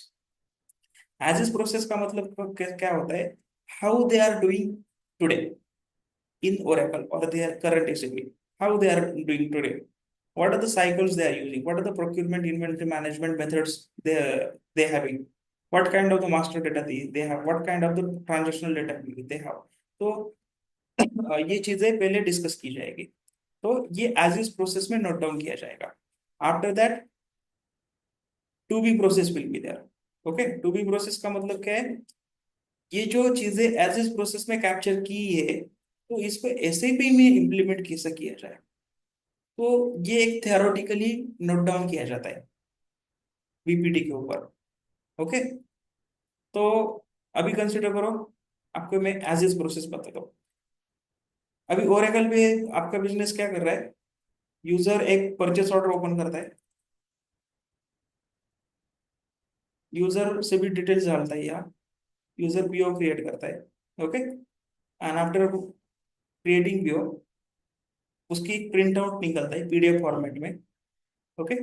As is process का मतलब क्या क्या होता है? How they are doing today in Oracle और their current SAP, how they are doing today, what are the cycles they are using, what are the procurement inventory management methods they having, what kind of the master data they have, what kind of the transactional data they have. तो ये चीजें पहले डिस्कस की जाएगी, तो ये एज इस प्रोसेस में नोट डाउन किया जाएगा. After that to be process will be there. Okay, to be process का मतलब क्या है, ये जो चीजें एज इस प्रोसेस में कैप्चर की है तो इसको एसएपी में इम्प्लीमेंट कैसे किया जाए, तो ये एक थियोरेटिकली नोट डाउन किया जाता है बीपीटी के ऊपर. ओके, तो अभी कंसिडर करो, आपको मैं एज इस प्रोसेस बताता हूँ. अभी ओरेकल पे आपका बिजनेस क्या कर रहा है, यूजर एक परचेस ऑर्डर ओपन करता है, यूजर से भी डिटेल्स डालता है, या यूजर पीओ क्रिएट करता है. Okay, and after creating PO उसकी प्रिंट आउट निकलता है पीडीएफ फॉर्मेट में. ओके,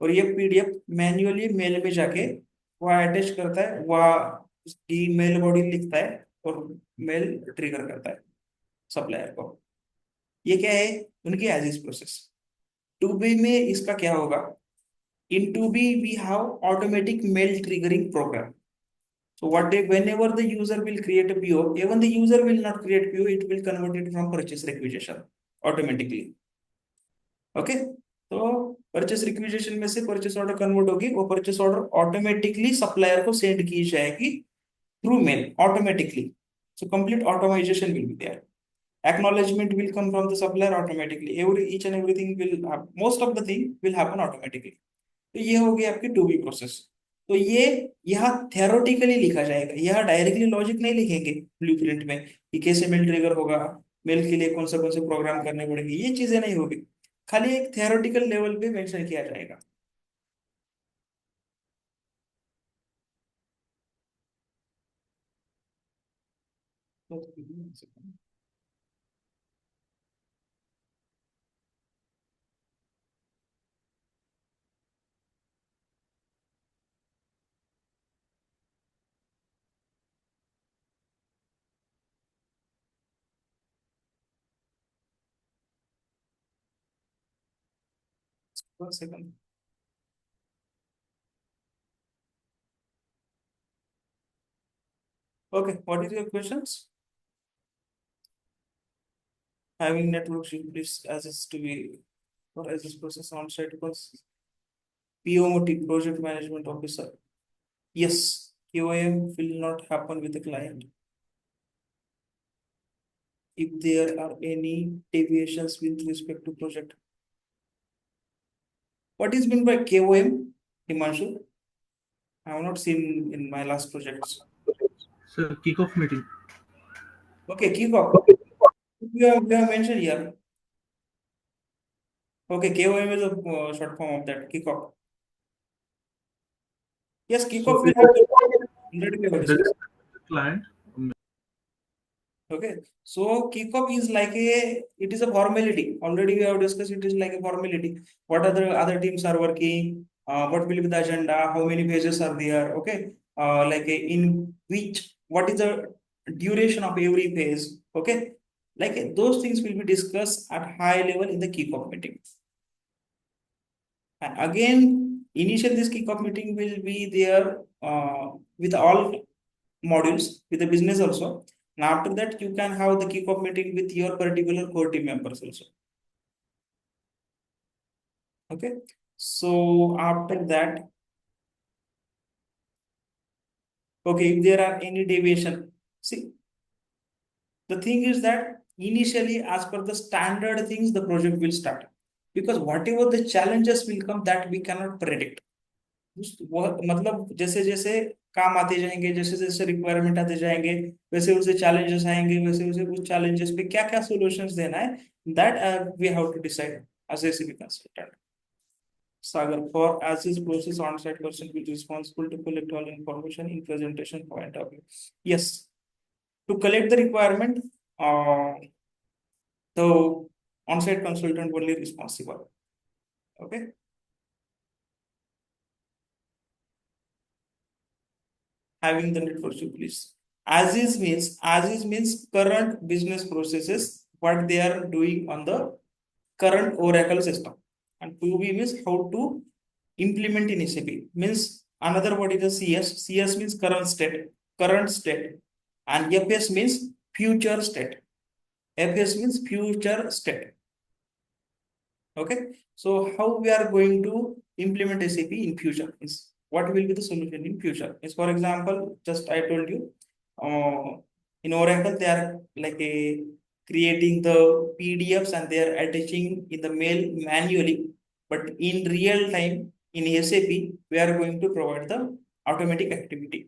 और ये पीडीएफ मैन्युअली मेल में जाके वह अटैच करता है, वह उसकी मेल बॉडी लिखता है और मेल ट्रिगर करता है सप्लायर को. ये क्या है, उनकी as is process. To be में इसका क्या होगा, in to be we have automatic mail triggering program. So what they, whenever the user will create a PO, even the user will not create PO, it will convert it from purchase requisition automatically. Okay, तो परचेस रिक्विजिशन में से परचेस ऑर्डर कन्वर्ट होगी, वो परचेस ऑर्डर ऑटोमेटिकली सप्लायर को सेंड की जाएगी through mail automatically. So complete automisation will be there. Acknowledgement will come from the supplier automatically. Each and everything will most of the thing will happen automatically. तो ये हो गई आपकी टू बी प्रोसेस. तो ये यहाँ थेरोटिकली लिखा जाएगा, यहाँ डायरेक्टली लॉजिक नहीं लिखेंगे ब्लूप्रिंट में कि कैसे मेल ट्रिगर होगा, मेल के लिए कौन से प्रोग्राम करने पड़ेंगे, ये चीजें नहीं होगी. खाली एक थेरोटिकल लेवल पे मेंशन किया जाएगा. One second. Okay, what is your questions? Having network shift as is to be, or as this process on site because POMT, project management officer. Yes, QAM will not happen with the client if there are any deviations with respect to project. What is meant by KOM, Himanshu? I have not seen in my last projects. Sir, kickoff meeting. Okay, kickoff. You have mentioned here. Okay, KOM is a short form of that, kickoff. Yes, kickoff we have The client. Okay, so kickoff is like it is a formality. Already we have discussed it is like a formality. What other teams are working? What will be the agenda? How many pages are there? Okay, in which, what is the duration of every page? Okay, like those things will be discussed at high level in the kickoff meeting. And again, initially this kickoff meeting will be there with all modules, with the business also. And after that, you can have the kickoff meeting with your particular core team members also. Okay. So after that, okay, if there are any deviation, see, the thing is that initially, as per the standard things, the project will start. Because whatever the challenges will come, that we cannot predict. मतलब जैसे जैसे काम आते जाएंगे, जैसे जैसे रिक्वायरमेंट आते जाएंगे, वैसे वैसे चैलेंजेस आएंगे, वैसे वैसे उस चैलेंजेस पे क्या क्या सॉल्यूशंस देना है, that we have to decide as a CB consultant. Sagar, for as is process on-site person will be responsible to collect all information in presentation point of view. Yes, to collect the requirement, the on-site consultant only responsible. Okay. Having the network please. As is means current business processes, what they are doing on the current Oracle system. and 2B means how to implement in SAP. Means another word is the CS. CS means current state, and FS means future state. FS means future state. Okay, so how we are going to implement SAP in future is what will be the solution in future is, for example, just I told you, in Oracle they are like a creating the PDFs and they are attaching in the mail manually, but in real time in SAP we are going to provide the automatic activity.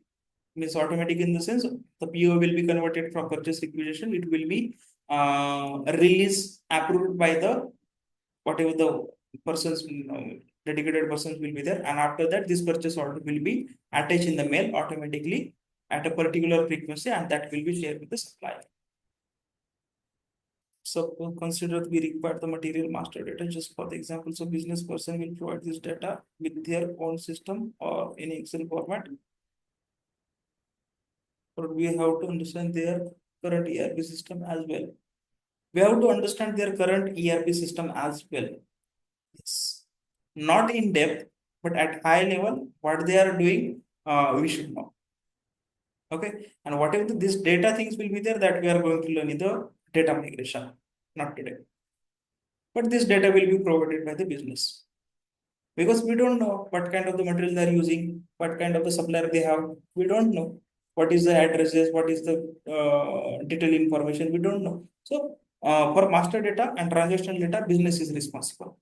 Means automatic in the sense the PO will be converted from purchase requisition, it will be release approved by the whatever the persons, dedicated persons will be there, and after that this purchase order will be attached in the mail automatically at a particular frequency, and that will be shared with the supplier. So consider we require the material master data. Just for the example, so business person will provide this data with their own system or in Excel format, or we have to understand their current ERP system as well. We have to understand their current ERP system as well. Yes. Not in depth, but at high level, what they are doing, we should know. Okay, and whatever this data things will be there, that we are going to learn in the data migration, not today. But this data will be provided by the business, because we don't know what kind of the material they are using, what kind of the supplier they have. We don't know what is the addresses, what is the detailed information. We don't know. So for master data and transactional data, business is responsible.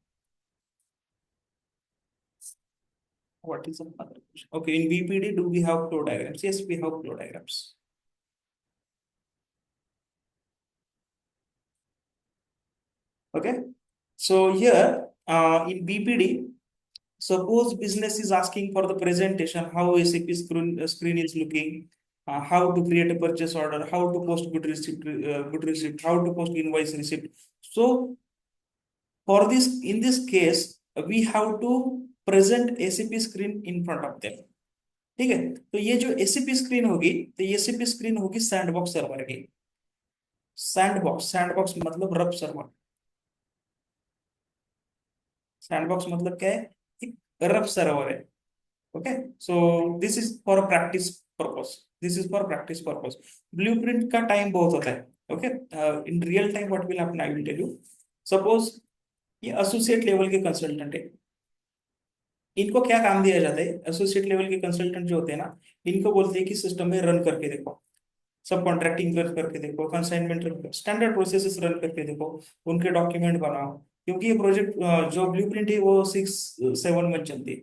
What is another question? Okay, in BPD, do we have flow diagrams? Yes, we have flow diagrams. Okay, so here in BPD, suppose business is asking for the presentation, how SAP screen is looking, how to create a purchase order, how to post good receipt, how to post invoice receipt. So for this, in this case, we have to present SAP screen in front of them. ठीक है, तो ये जो एसीपी स्क्रीन होगी, तो ये एसीपी स्क्रीन होगी सैंडबॉक्स सर्वर की. सैंडबॉक्स मतलब रब सर्वर. सैंडबॉक्स मतलब क्या है? एक रब सर्वर है. Okay, so this is for practice purpose. This is for practice purpose. Blueprint का टाइम बहुत होता है. Okay, in real time what will happen, I will tell you. Suppose ये एसोसिएट लेवल के कंसल्टेंट है. इनको क्या काम दिया जाता है? एसोसिएट लेवल के कंसल्टेंट जो होते हैं ना, इनको बोलते हैं कि सिस्टम में रन करके देखो, सब कॉन्ट्रैक्टिंग करके देखो, consignment run, standard processes run करके देखो, उनके डॉक्यूमेंट बनाओ. क्योंकि ये प्रोजेक्ट जो ब्लूप्रिंट है वो 6-7 मंथ चलती है.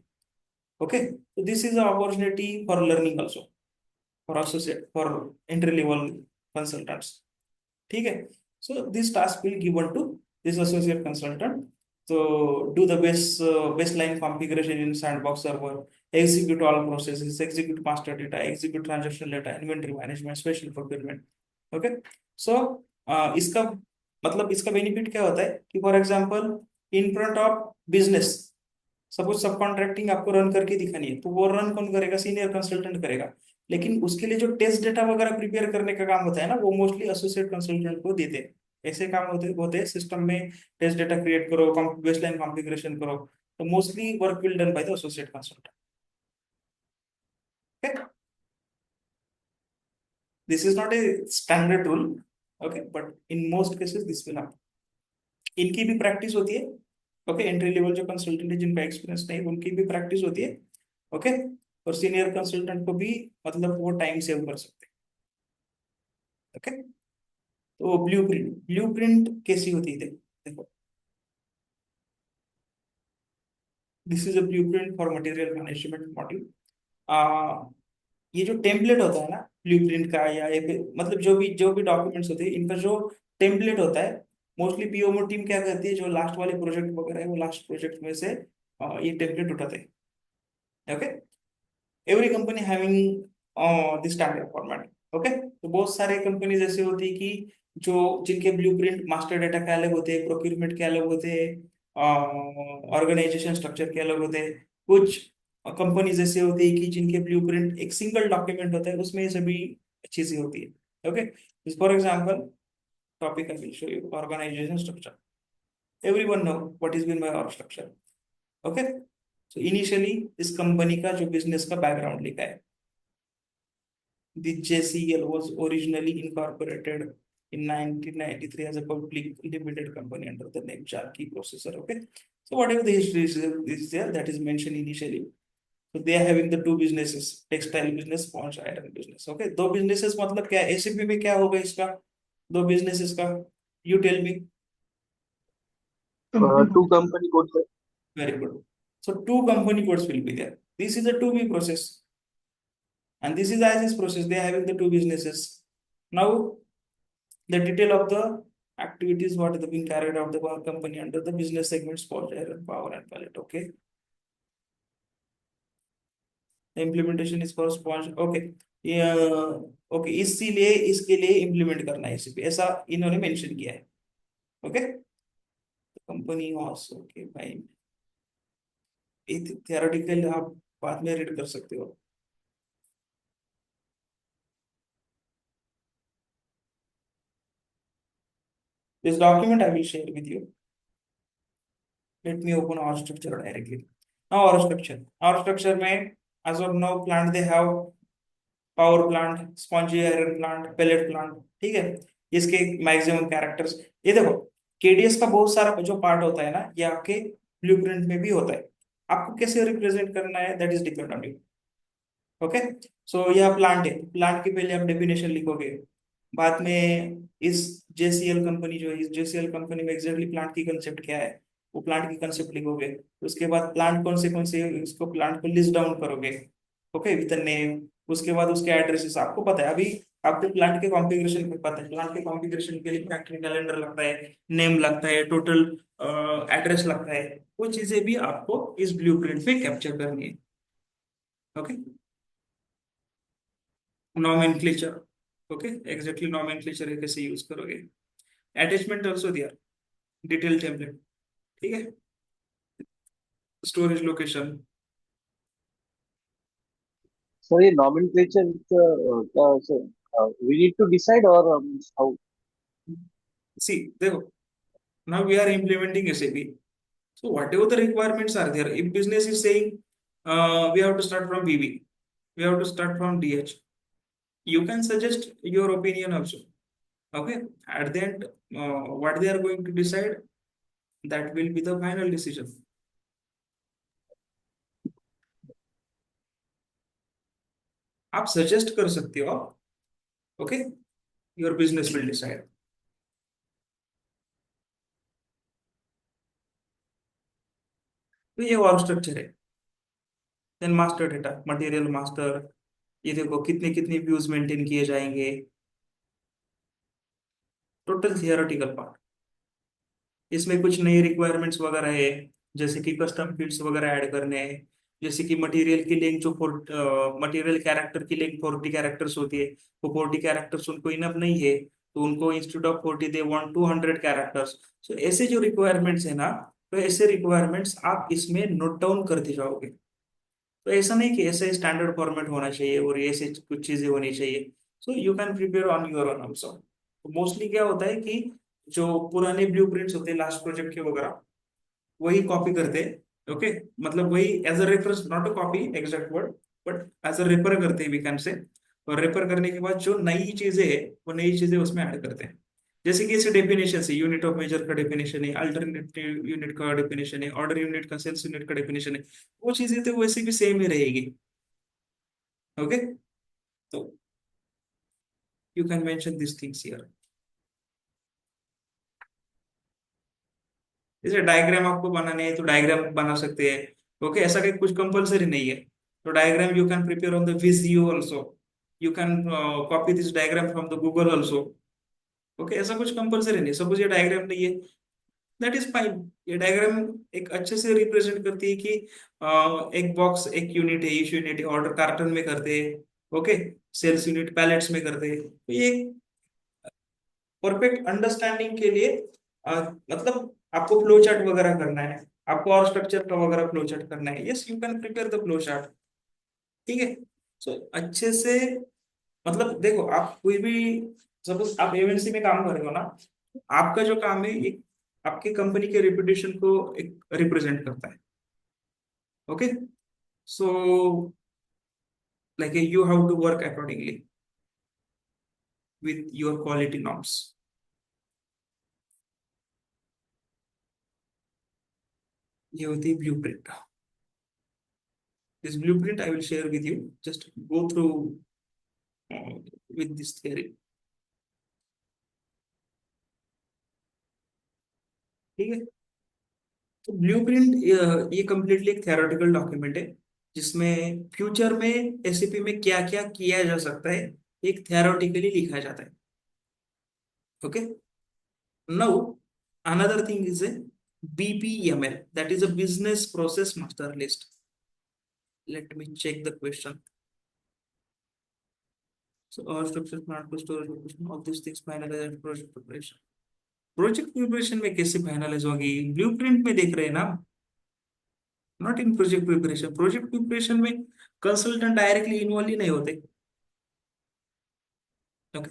ओके, तो this is opportunity for learning also for associate, for entry level consultants. ठीक है, so this task will given to this associate consultant. So do the baseline configuration in sandbox server, execute all processes, execute master data, execute transaction data, inventory management, special procurement. Okay, so इसका मतलब इसका बेनिफिट क्या होता है कि for example in front of business, suppose सब कॉन्ट्रैक्टिंग आपको रन करके दिखानी है, तो वो रन कौन करेगा? सीनियर कंसल्टेंट करेगा. लेकिन उसके लिए जो टेस्ट डेटा वगैरह प्रिपेयर करने का काम होता है ना, वो मोस्टली एसोसिएट कंसल्टेंट को देते हैं. ऐसे काम होते हैं सिस्टम में, टेस्ट डेटा क्रिएट करो, बेसलाइन कॉन्फ़िगरेशन करो, तो mostly work will done by the associate consultant. Okay, this is not a standard rule. Okay, but in most cases this will happen. इनकी भी प्रैक्टिस होती है. ओके, एंट्री लेवल जो कंसल्टेंट है जिनका एक्सपीरियंस नहीं, उनकी भी प्रैक्टिस होती है. ओके, और सीनियर कंसल्टेंट को भी मतलब वो टाइम सेव कर सकते हैं. ओके, तो ब्लूप्रिंट कैसी होती है? देखो, this is a blueprint for material management module. ये जो टेम्पलेट होता है ना ब्लूप्रिंट का, या मतलब जो भी डॉक्यूमेंट्स होते हैं, इनका जो टेम्पलेट होता है, मोस्टली पीओमओ टीम क्या करती है, जो लास्ट वाले प्रोजेक्ट वगैरह है, वो लास्ट प्रोजेक्ट में से ये टेम्पलेट उठाते हैं. Okay, every company having this standard format. Okay, तो बहुत सारे कंपनीज ऐसे होती है कि जो जिनके ब्लूप्रिंट मास्टर डेटा के अलग होते हैं, प्रोक्यूरमेंट के अलग होते हैं, ऑर्गेनाइजेशन स्ट्रक्चर के अलग होते हैं. कुछ कंपनीज ऐसे होती है कि जिनके ब्लूप्रिंट एक सिंगल डॉक्यूमेंट होता है, उसमें ये सभी चीजें होती है. Okay, for example topic I will show you, organisation structure. everyone know what is mean by org structure. Okay, so initially इस कंपनी का जो बिजनेस का बैकग्राउंड लिखा है, the JCL was originally incorporated in 1993 as a public limited company under the name Jarkey Processor. Okay, so whatever the history is there, that is mentioned initially. So they are having the two businesses, textile business, sponge iron business. Okay, दो businesses मतलब क्या, ACP में क्या होगा इसका, दो businesses का, you tell me. Two company codes, sir. Very good. So two company codes will be there. This is a 2B process, and this is as is process. They are having the two businesses. Now the detail of the activities what are being carried out the company under the business segment sponge iron, power and pellet. Okay. The implementation is for sponge. Okay. Okay, इसीलिए इसके लिए इम्प्लीमेंट करना है एसीपी, ऐसा इन्होंने मेंशन किया है. Okay, company was, okay fine. Theoretical आप बाद में रीड कर सकते हो. This document I will share with you. Let me open our structure directly. Now our structure में as of now plant they have power plant, spongy iron plant, pellet plant. ठीक है, इसके मैक्सिमम कैरेक्टर्स. ये देखो, केडीएस का बहुत सारा जो पार्ट होता है ना, ये आपके ब्लूप्रिंट में भी होता है. आपको कैसे रिप्रेजेंट करना है, that is depend on you. Okay, so यह प्लांट है, प्लांट के पहले आप डेफिनेशन लिखोगे, बाद में इस जेसीएल कंपनी जो है, इस जेसीएल कंपनी में एग्जैक्टली प्लांट की कंसेप्ट क्या है, वो प्लांट की कंसेप्ट लिखोगे. उसके बाद प्लांट कौन से इसको प्लांट को लिस्ट डाउन करोगे. Okay, with name. उसके बाद उसके एड्रेसेस आपको पता है, अभी आपको प्लांट के कॉन्फ़िगरेशन पे पता है. प्लांट के कॉन्फ़िगरेशन के लिए फैक्ट्री कैलेंडर लगता है, नेम लगता है, टोटल एड्रेस लगता है. वो चीजें भी आपको इस ब्लूप्रिंट पे कैप्चर करनी है. Okay, nomenclature. Okay, exactly nomenclature कैसे यूज करोगे. अटैचमेंट आल्सो दिया, डिटेल टेम्पलेट. ठीक है, storage location. So the nomenclature, we need to decide or how? सी देखो, now we are implementing SAP. So whatever the requirements are there, if business is saying we have to start from BB, we have to start from DH, you can suggest your opinion also. Okay, at the end, what they are going to decide, that will be the final decision. आप सजेस्ट कर सकते हो. Okay, your business will decide. तो ये वर्क स्ट्रक्चर है. Then master data, material master. ये देखो कितने कितने व्यूज मेंटेन किए जाएंगे, टोटल थियोरेटिकल पार्ट. इसमें कुछ नई रिक्वायरमेंट्स वगैरह है, जैसे कि कस्टम फील्ड्स वगैरह ऐड करने हैं. जैसे कि मटेरियल की लेंथ जो मटेरियल कैरेक्टर की लेंथ 40 कैरेक्टर्स होती है, वो 40 कैरेक्टर्स उनको इनफ नहीं है, तो उनको instead of 40 they want 200 characters. So ऐसे जो रिक्वायरमेंट्स है ना, तो ऐसे रिक्वायरमेंट्स आप इसमें नोट डाउन करते जाओगे. तो ऐसा नहीं कि ऐसे स्टैंडर्ड फॉर्मेट होना चाहिए और ऐसे कुछ चीजें होनी चाहिए. So you can prepare on your own also. Mostly क्या होता है कि जो पुराने ब्लूप्रिंट्स होते हैं लास्ट प्रोजेक्ट के वगैरह, वही कॉपी करते हैं. ओके, मतलब वही as a reference, not a copy exact word, but as a refer करते हैं वी कैन से. और रेफर करने के बाद जो नई चीजें है, वो नई चीजें उसमें ऐड करते हैं. जैसे कि इसे डेफिनेशन है, यूनिट ऑफ मेजर का डेफिनेशन है, अल्टरनेटिव यूनिट का डेफिनेशन है, ऑर्डर यूनिट का, सेल्स यूनिट का डेफिनेशन है. वो चीजें तो वैसे भी सेम ही रहेगी. ओके, तो you can mention this things here. जैसे डायग्राम आपको बनाने हैं तो डायग्राम बना सकते हैं. ओके, ऐसा कुछ कंपलसरी नहीं है. तो diagram you can prepare on the Visio also. You can copy this diagram from the Google also. Okay, ऐसा कुछ कंपलसरी नहीं. सपोज ये डायग्राम नहीं है, दैट इज फाइन. ये डायग्राम एक अच्छे से रिप्रेजेंट करती है कि एक बॉक्स एक यूनिट है, इश यूनिट है, ऑर्डर कार्टन में करते हैं. ओके, सेल्स यूनिट पैलेट्स में करते हैं. तो ये परफेक्ट अंडरस्टैंडिंग के लिए मतलब आपको फ्लो चार्ट वगैरह करना है, आपको और स्ट्रक्चर का वगैरह फ्लो चार्ट करना है, yes you can prepare the flow chart. ठीक है, सो अच्छे से, मतलब देखो आप कोई भी, सपोज आप एमएनसी में काम कर रहे हो ना, आपका जो काम है, एक आपके कंपनी के रेपुटेशन को एक रिप्रेजेंट करता है. Okay, so like you have to work accordingly with your quality norms. ये होती है blueprint. This blueprint I will share with you. Just go through with this theory. ठीक है. तो ब्लूप्रिंट ये कम्प्लीटली एक थेरोटिकल डॉक्यूमेंट है जिसमें फ्यूचर में एसएपी में क्या क्या किया जा सकता है एक थेरोटिकली लिखा जाता है. Okay. Now another thing is a BPML, that is a business process master list. Let me check the question. So our structure, plan, storage, location, all these things finalize and project preparation. Project preparation में कैसे फाइनलाइज होगी? ब्लूप्रिंट में देख रहे हैं ना, not in project preparation. Project preparation में कंसल्टेंट डायरेक्टली इन्वॉल्व ही नहीं होते. Okay.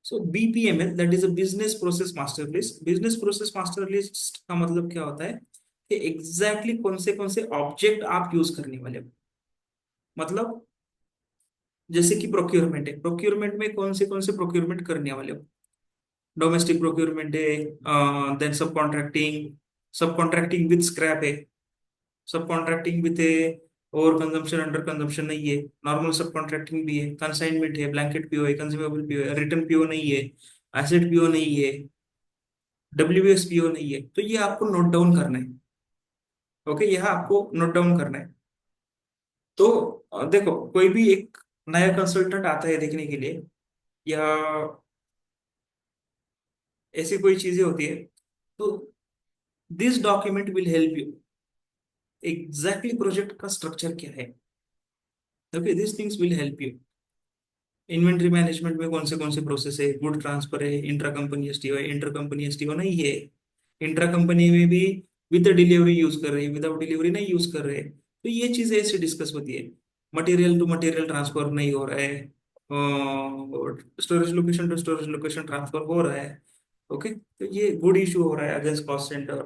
So BPML, that is a business process master list. Business process master list का मतलब क्या होता है कि एग्जैक्टली कौन से ऑब्जेक्ट आप यूज करने वाले हो. मतलब जैसे कि प्रोक्योरमेंट है, प्रोक्योरमेंट में कौन से प्रोक्योरमेंट करने वाले हो. डोमेस्टिक प्रोक्योरमेंट है, देन सब कॉन्ट्रैक्टिंग विद स्क्रैप है, सब contracting with over consumption under consumption नहीं है, नॉर्मल सब कॉन्ट्रैक्टिंग भी है, कंसाइनमेंट है, ब्लैंकेट पीओ है, कंज्यूमेबल पीओ है, रिटर्न पीओ नहीं है, एसेट पीओ नहीं है, डब्ल्यूएस पीओ नहीं है. तो ये आपको नोट डाउन करना है. ओके, यह आपको नोट डाउन करना है. तो देखो, कोई भी एक नया कंसल्टेंट आता है देखने के लिए, या ऐसी कोई चीजें होती है, तो this document will help you exactly project का स्ट्रक्चर क्या है. Okay, this things will help you. Inventory management में कौन से प्रोसेस है, गुड ट्रांसफर है, इंट्रा कंपनी एसटीओ है, इंटर कंपनी एसटीओ नहीं है, इंट्रा कंपनी में भी विद डिलीवरी यूज कर रहे हैं, विदाउट डिलीवरी नहीं यूज कर रहे हैं. तो ये चीजें ऐसे डिस्कस होती है. मटेरियल टू मटेरियल ट्रांसफर नहीं हो रहा है, storage location to storage location transfer हो रहा है. ओके, तो ये गुड इशू हो रहा है अगेंस्ट कॉस्ट सेंटर.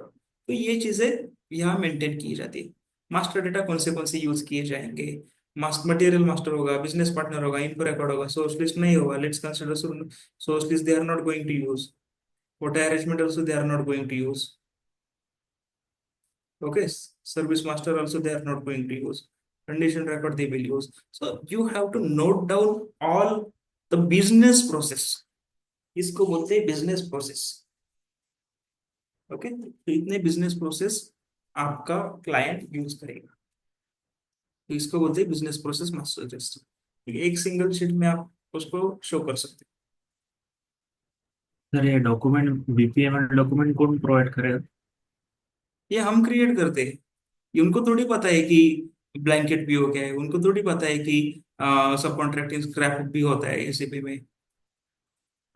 तो ये चीजें यहाँ मेंटेन की जाती है. मास्टर डेटा कौन से यूज किए जाएंगे, मास्टर मटेरियल मास्टर होगा, बिजनेस पार्टनर होगा, इनको रिकॉर्ड होगा, सोर्स लिस्ट नहीं होगा. Let's consider source list they are not going to use, वोटर arrangement also they are not going to use. Okay, service master also they are not going to use. Condition record they will use. So you have to note down all the business process. इसको बोलते हैं बिजनेस प्रोसेस. ओके, तो इतने बिजनेस प्रोसेस आपका क्लाइंट यूज करेगा, तो इसको बोलते हैं बिजनेस प्रोसेस मास्टर लिस्ट. एक सिंगल शीट में आप उसको शो कर सकते सर ये डॉक्यूमेंट बीपीएमएल डॉक्यूमेंट कौन प्रोवाइड करेगा? हैं. ये हम क्रिएट करते हैं. ये उनको थोड़ी पता है कि ब्लैंकेट भी हो गया है, उनको थोड़ी पता है कि सब कॉन्ट्रैक्टिंग स्क्रैप भी होता है एसीपी में.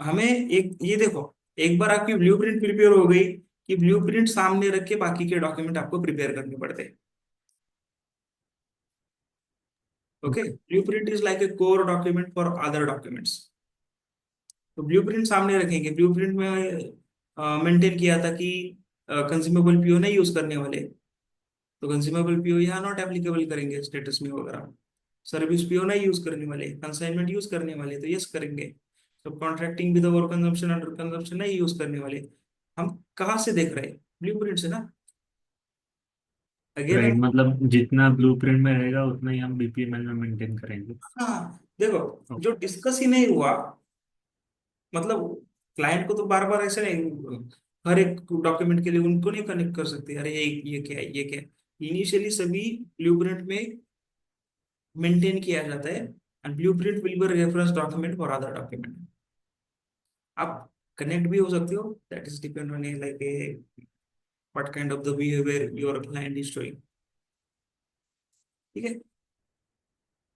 हमें एक ये देखो, एक बार आपकी ब्लूप्रिंट प्रिपेयर हो गई कि ब्लूप्रिंट सामने रख के बाकी के डॉक्यूमेंट आपको प्रिपेयर करने पड़ते हैं. Okay, blueprint is like a core document for other documents. तो ब्लूप्रिंट सामने रखेंगे. ब्लूप्रिंट में मेंटेन किया था कि कंज्यूमेबल पीओ नहीं यूज करने वाले, तो कंज्यूमेबल पीओ यहाँ नॉट एप्लीकेबल करेंगे स्टेटस में वगैरह. सर्विस पीओ नहीं यूज करने वाले, कंसाइनमेंट यूज करने वाले, तो यस करेंगे. सब contracting with over consumption under consumption नहीं यूज करने वाले. हम कहाँ से देख रहे हैं? ब्लूप्रिंट से ना. अगेन राइट, हम, मतलब जितना ब्लूप्रिंट में रहेगा उतना ही हम बीपीएमएल में मेंटेन करेंगे. हाँ देखो, ओके. जो डिस्कस ही नहीं हुआ, मतलब क्लाइंट को तो बार बार ऐसे नहीं, हर एक डॉक्यूमेंट के लिए उनको नहीं कनेक्ट कर सकते. अरे ये क्या है, ये क्या है. इनिशियली सभी ब्लूप्रिंट में मेंटेन किया जाता है, and blueprint will be reference document for other document. आप कनेक्ट भी हो सकते हो, that is depend on like what kind of the behaviour your client is showing. ठीक है.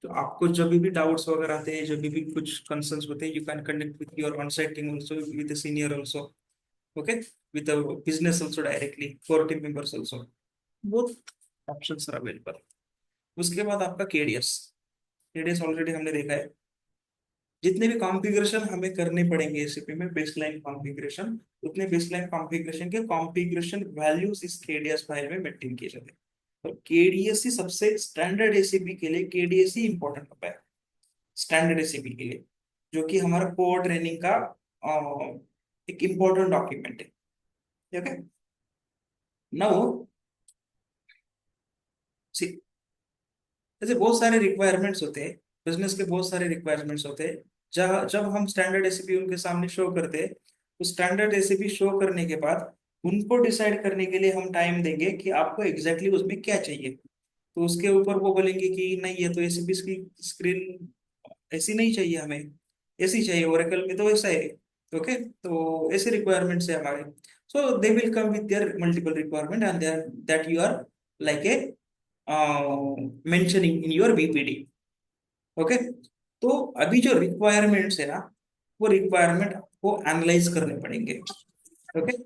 तो आपको जब भी डाउट्स वगैरह आते हैं, जब भी कुछ कंसर्न्स होते हैं, you can connect with your on site team also, with senior also. Okay, with the business also directly, core team members also. Both options are available. उसके बाद आपका केडीएस. केडीएस ऑलरेडी हमने देखा है. जितने भी कॉन्फ़िगरेशन हमें करने पड़ेंगे एसीपी में बेसलाइन कॉन्फ़िगरेशन, उतने बेसलाइन कॉन्फ़िगरेशन के कॉन्फ़िगरेशन वैल्यूज इस केडीएस फाइल में मेंटेन किए जाते हैं। तो केडीएस ही सबसे स्टैंडर्ड एसीपी के लिए केडीएस ही इंपॉर्टेंट होता है, स्टैंडर्ड एसीपी के लिए, जो कि हमारा कोर ट्रेनिंग का एक इम्पोर्टेंट डॉक्यूमेंट है। ठीक है, नाउ ऐसे बहुत सारे रिक्वायरमेंट्स होते हैं, बिजनेस के बहुत सारे रिक्वायरमेंट्स होते हैं, जहाँ जब हम स्टैंडर्ड एसीपी उनके सामने शो करते हैं, तो स्टैंडर्ड एसीपी शो करने के बाद उनको डिसाइड करने के लिए हम टाइम देंगे कि आपको एग्जैक्टली exactly उसमें क्या चाहिए। तो उसके ऊपर वो बोलेंगे कि नहीं, ये तो एसीपी की स्क्रीन ऐसी नहीं चाहिए, हमें ऐसी चाहिए, ओरेकल में तो ऐसा है। ओके, तो ऐसे रिक्वायरमेंट्स है हमारे। So they will come with their multiple requirement and that you are like a mentioning in your BPD. Okay, तो अभी जो रिक्वायरमेंट्स है ना, वो रिक्वायरमेंट आपको एनालाइज करने पड़ेंगे। ओके,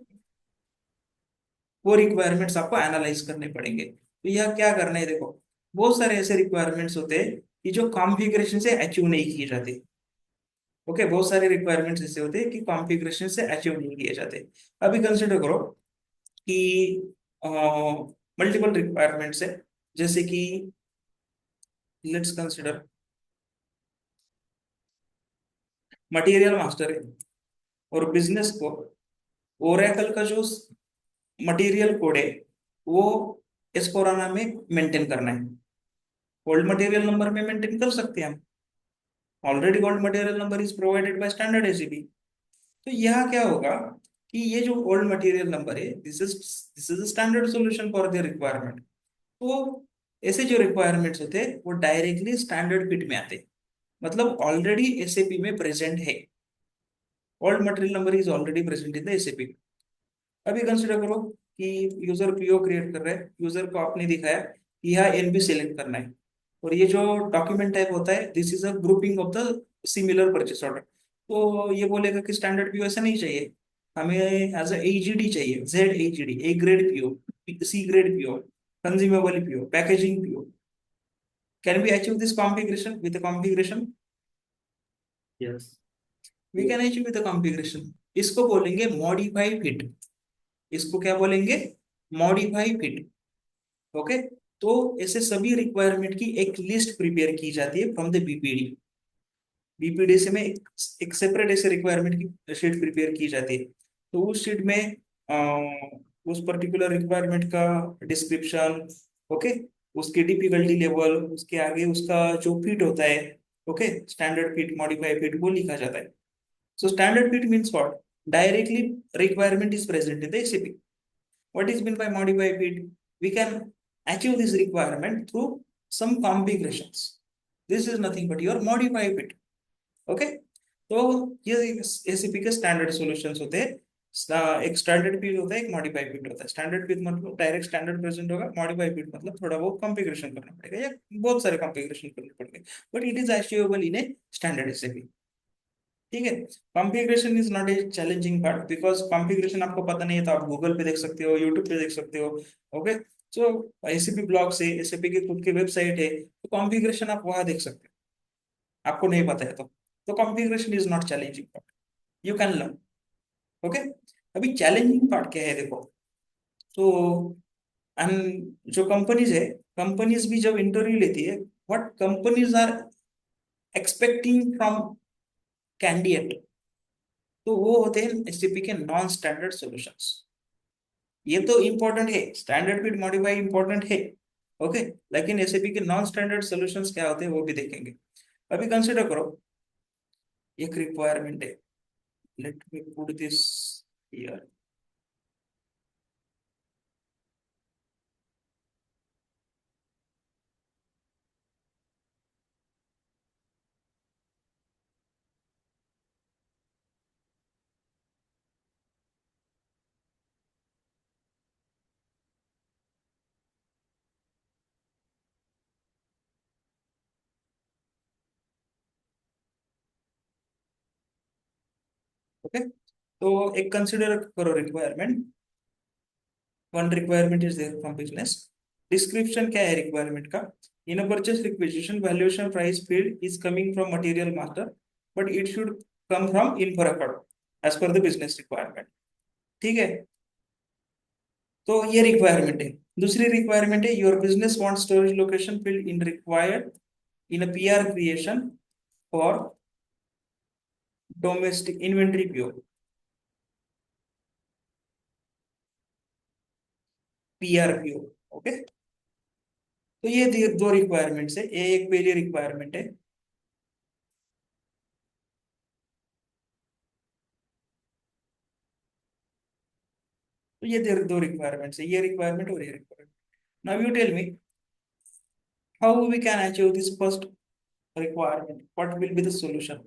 वो रिक्वायरमेंट्स आपको एनालाइज करने पड़ेंगे। तो यह क्या करना है, देखो बहुत सारे ऐसे रिक्वायरमेंट्स होते हैं कि जो कॉन्फ़िगरेशन से अचीव नहीं किए जाते। ओके, बहुत सारे रिक्वायरमेंट्स ऐसे होते हैं कि कॉन्फ़िगरेशन से अचीव नहीं किए जाते। अभी कंसिडर करो कि मल्टीपल रिक्वायरमेंट्स है, जैसे कि लेट्स कंसिडर मटेरियल मास्टर है, और बिजनेस को ओरेकल का जो मटेरियल कोड है वो एस्पोराना में मेंटेन करना है। ओल्ड मटेरियल नंबर में मेंटेन कर सकते हैं हम, already old material number is provided by standard ACP. तो यहाँ क्या होगा कि ये जो ओल्ड मटेरियल नंबर है, this is standard solution for the requirement. तो ऐसे जो रिक्वायरमेंट्स होते हैं वो डायरेक्टली स्टैंडर्ड बिट में आते हैं, मतलब ऑलरेडी एसएपी में प्रेजेंट है, old material number is already present in the SAP. अभी कंसिडर करो कि यूजर पीओ क्रिएट कर रहा है, यूजर को आपने दिखाया कि यहाँ एनबी सेलेक्ट करना है, और ये जो डॉक्यूमेंट टाइप होता है this is a grouping of the similar purchase order. तो ये बोलेगा कि स्टैंडर्ड पीओ ऐसा नहीं चाहिए, हमें एज ए एजीडी चाहिए, Z AGD, a grade PO, C grade PO, consumable PO, packaging PO. Can be achieve this configuration with configuration? Yes. We can achieve with configuration. इसको बोलेंगे मॉडिफाई फिट। इसको क्या बोलेंगे? Modify fit. ओके, तो ऐसे सभी रिक्वायरमेंट की एक लिस्ट प्रिपेयर की जाती है फ्रॉम द बीपीडी। बीपीडी से में एक सेपरेट ऐसे रिक्वायरमेंट की शीट प्रिपेयर की जाती है। तो उस शीट में उस पर्टिकुलर रिक्वायरमेंट का डिस्क्रिप्शन, ओके, उसकी डिफिकल्टी लेवल, उसके आगे उसका जो फिट होता है, okay, standard fit, modify fit, वो लिखा जाता है। So standard fit means what? Directly requirement is present in the ACP. What is meant by modify fit? We can achieve this requirement through some configurations. This is nothing but your modify fit. Okay? तो ये एसीपी के स्टैंडर्ड सॉल्यूशंस होते हैं। एक स्टैंडर्ड फिट होता है, एक मॉडिफाई फिट होता है। स्टैंडर्ड फिट मतलब डायरेक्ट स्टैंडर्ड प्रेजेंट होगा, मॉडिफाई फिट मतलब थोड़ा बहुत कॉन्फ़िगरेशन करना पड़ेगा या बहुत सारे कॉन्फ़िगरेशन करने पड़ेंगे, but it is achievable in a standard ACP. ठीक है, configuration is not A challenging part, because configuration आपको पता नहीं है तो आप गूगल पे देख सकते हो, यूट्यूब पे देख सकते हो। ओके, सो एसीपी ब्लॉग से, एसीपी के खुद के वेबसाइट है, तो कॉन्फ़िगरेशन आप वहां देख सकते हो, आपको नहीं पता है तो configuration is not challenging part, you can learn. Okay, अभी चैलेंजिंग पार्ट क्या है देखो। तो एंड जो कंपनीज है, कंपनीज भी जब इंटरव्यू लेती है, what companies are expecting from candidate, तो वो होते हैं एससीपी के नॉन स्टैंडर्ड सॉल्यूशंस। ये तो इंपॉर्टेंट है, स्टैंडर्ड फिट मॉडिफाई इंपॉर्टेंट है, ओके, लेकिन एसएपी के नॉन स्टैंडर्ड सॉल्यूशंस क्या होते हैं वो भी देखेंगे। अभी कंसिडर करो एक रिक्वायरमेंट है, let me put this here. Okay, तो एक कंसिडर करो requirement, one requirement is there from business. Description क्या है रिक्वायरमेंट का? In a purchase requisition valuation price field is coming from material master, but it should come from info record as per the business requirement. ठीक है, तो ये रिक्वायरमेंट है। दूसरी रिक्वायरमेंट है your business want storage location field in required in a PR creation for domestic inventory PO. PRPO. Okay, तो ये दो रिक्वायरमेंट्स है, ये एक पहली रिक्वायरमेंट है। तो ये दो रिक्वायरमेंट्स है, ये रिक्वायरमेंट और ये requirement. Now you tell me how we can achieve this first requirement, what will be the solution?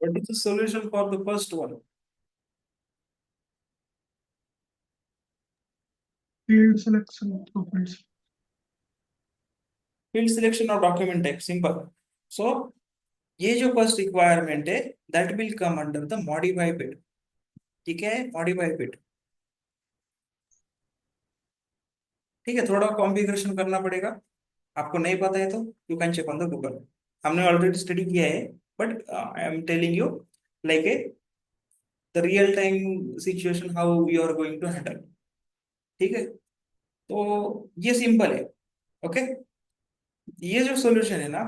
What is the solution for the first one? Field selection of fields. Field selection of document type, simple. So ये जो फर्स्ट रिक्वायरमेंट है that will come under the modify bit. ठीक है, मॉडिफाई बिट। ठीक है, थोड़ा कॉन्फ़िगरेशन करना पड़ेगा, आपको नहीं पता है तो you can check on the Google. हमने ऑलरेडी स्टडी किया है, but I am telling you like a the real time situation how you are going to handle. ठीक है, तो ये सिंपल है। ओके, ये जो सॉल्यूशन है ना,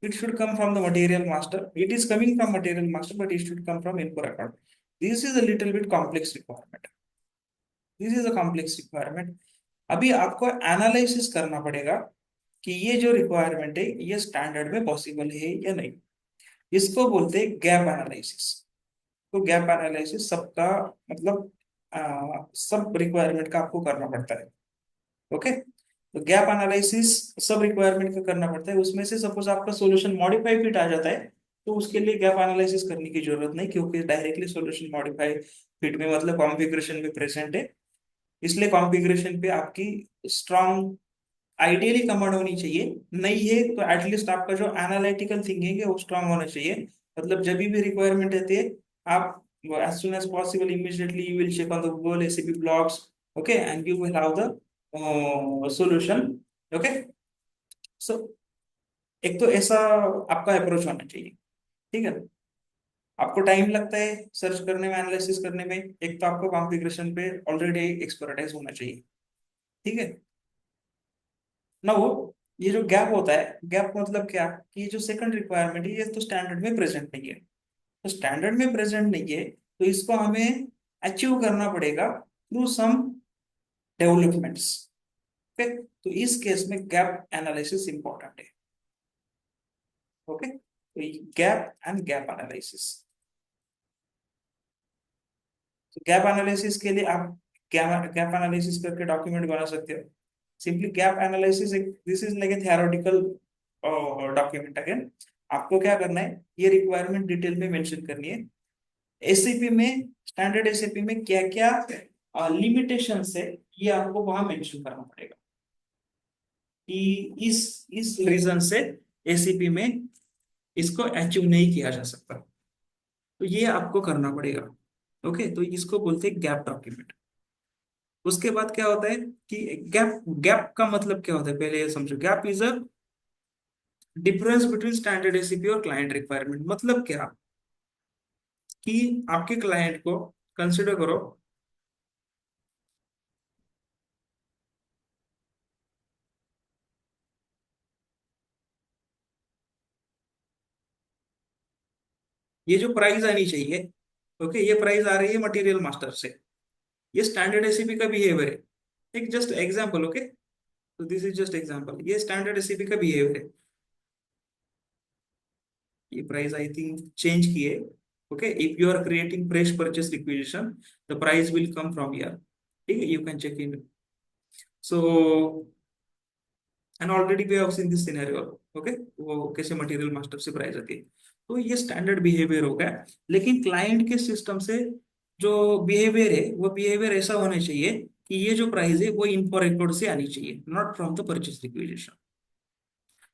it should come from the material master, it is coming from material master but it should come from input account. This is a little bit complex requirement, this is a complex requirement. अभी आपको एनालिसिस करना पड़ेगा कि ये जो रिक्वायरमेंट है ये स्टैंडर्ड में पॉसिबल है या नहीं। इसको बोलते हैं गैप एनालिसिस। तो गैप एनालिसिस सबका मतलब सब रिक्वायरमेंट का आपको करना पड़ता है। ओके, तो गैप एनालिसिस सब रिक्वायरमेंट का करना पड़ता है। उसमें से सपोज आपका सॉल्यूशन मॉडिफाई फिट आ जाता है तो उसके लिए गैप एनालिसिस करने की जरूरत नहीं, क्योंकि डायरेक्टली सॉल्यूशन मॉडिफाई फिट में मतलब कॉन्फ़िगरेशन में प्रेजेंट है। इसलिए कॉन्फ़िगरेशन पे आपकी स्ट्रांग आइडियली कमांड होनी चाहिए, नहीं है तो एटलीस्ट आपका जो एनालिटिकल थिंकिंग है वो स्ट्रांग होना चाहिए। मतलब जब भी रिक्वायरमेंट रहती है आप as soon as possible immediately you will check on the Google SAP blogs, okay, and you will have the solution। okay, so एक तो ऐसा आपका अप्रोच होना चाहिए। ठीक है, आपको टाइम लगता है सर्च करने में, एनालिसिस करने में, एक तो आपको कॉन्फ़िगरेशन पे ऑलरेडी एक्सपर्टाइज होना चाहिए। ठीक है ना, वो ये जो गैप होता है, गैप मतलब क्या कि ये जो सेकंड रिक्वायरमेंट है ये तो स्टैंडर्ड में प्रेजेंट नहीं है। तो स्टैंडर्ड में प्रेजेंट नहीं है तो इसको हमें अचीव करना पड़ेगा थ्रू सम डेवलपमेंट्स। ओके, तो इस केस में गैप एनालिसिस इंपॉर्टेंट है। ओके, तो गैप एंड गैप एनालिसिस। तो गैप एनालिसिस के लिए आप गैप एनालिसिस करके डॉक्यूमेंट बना सकते हो। Simply gap analysis, this is like a theoretical document. Again आपको क्या करना है, ये रिक्वायरमेंट डिटेल में मेंशन करनी है। एसएपी में, स्टैंडर्ड एसएपी में क्या क्या लिमिटेशंस है ये आपको वहां मेंशन करना पड़ेगा कि इस रीजन से एसीपी में इसको अचीव नहीं किया जा सकता। तो ये आपको करना पड़ेगा। ओके, तो इसको बोलते हैं गैप डॉक्यूमेंट। उसके बाद क्या होता है कि गैप, गैप का मतलब क्या होता है पहले ये समझो। Gap is a difference between standard ACP और क्लाइंट रिक्वायरमेंट। मतलब क्या कि आपके क्लाइंट को कंसिडर करो, ये जो प्राइस आनी चाहिए, ओके, ये प्राइस आ रही है मटेरियल मास्टर से, ये स्टैंडर्ड एसीपी का बिहेवियर है। एक जस्ट एग्जांपल, ओके, तो दिस इज जस्ट एग्जांपल, ये स्टैंडर्ड एसीपी का बिहेवियर है। ये प्राइस आई थिंक चेंज किए। Okay, if you are creating fresh purchase requisition the price will come from here. ठीक है, you can check in. So and already we have seen this scenario. Okay, वो कैसे मटेरियल मास्टर से प्राइस आती है। तो ये स्टैंडर्ड बिहेवियर हो गया, लेकिन क्लाइंट के सिस्टम से जो बिहेवियर है वो बिहेवियर ऐसा होना चाहिए कि ये जो प्राइस है वो इन फॉर रिकॉर्ड से आनी चाहिए, not from the purchase requisition.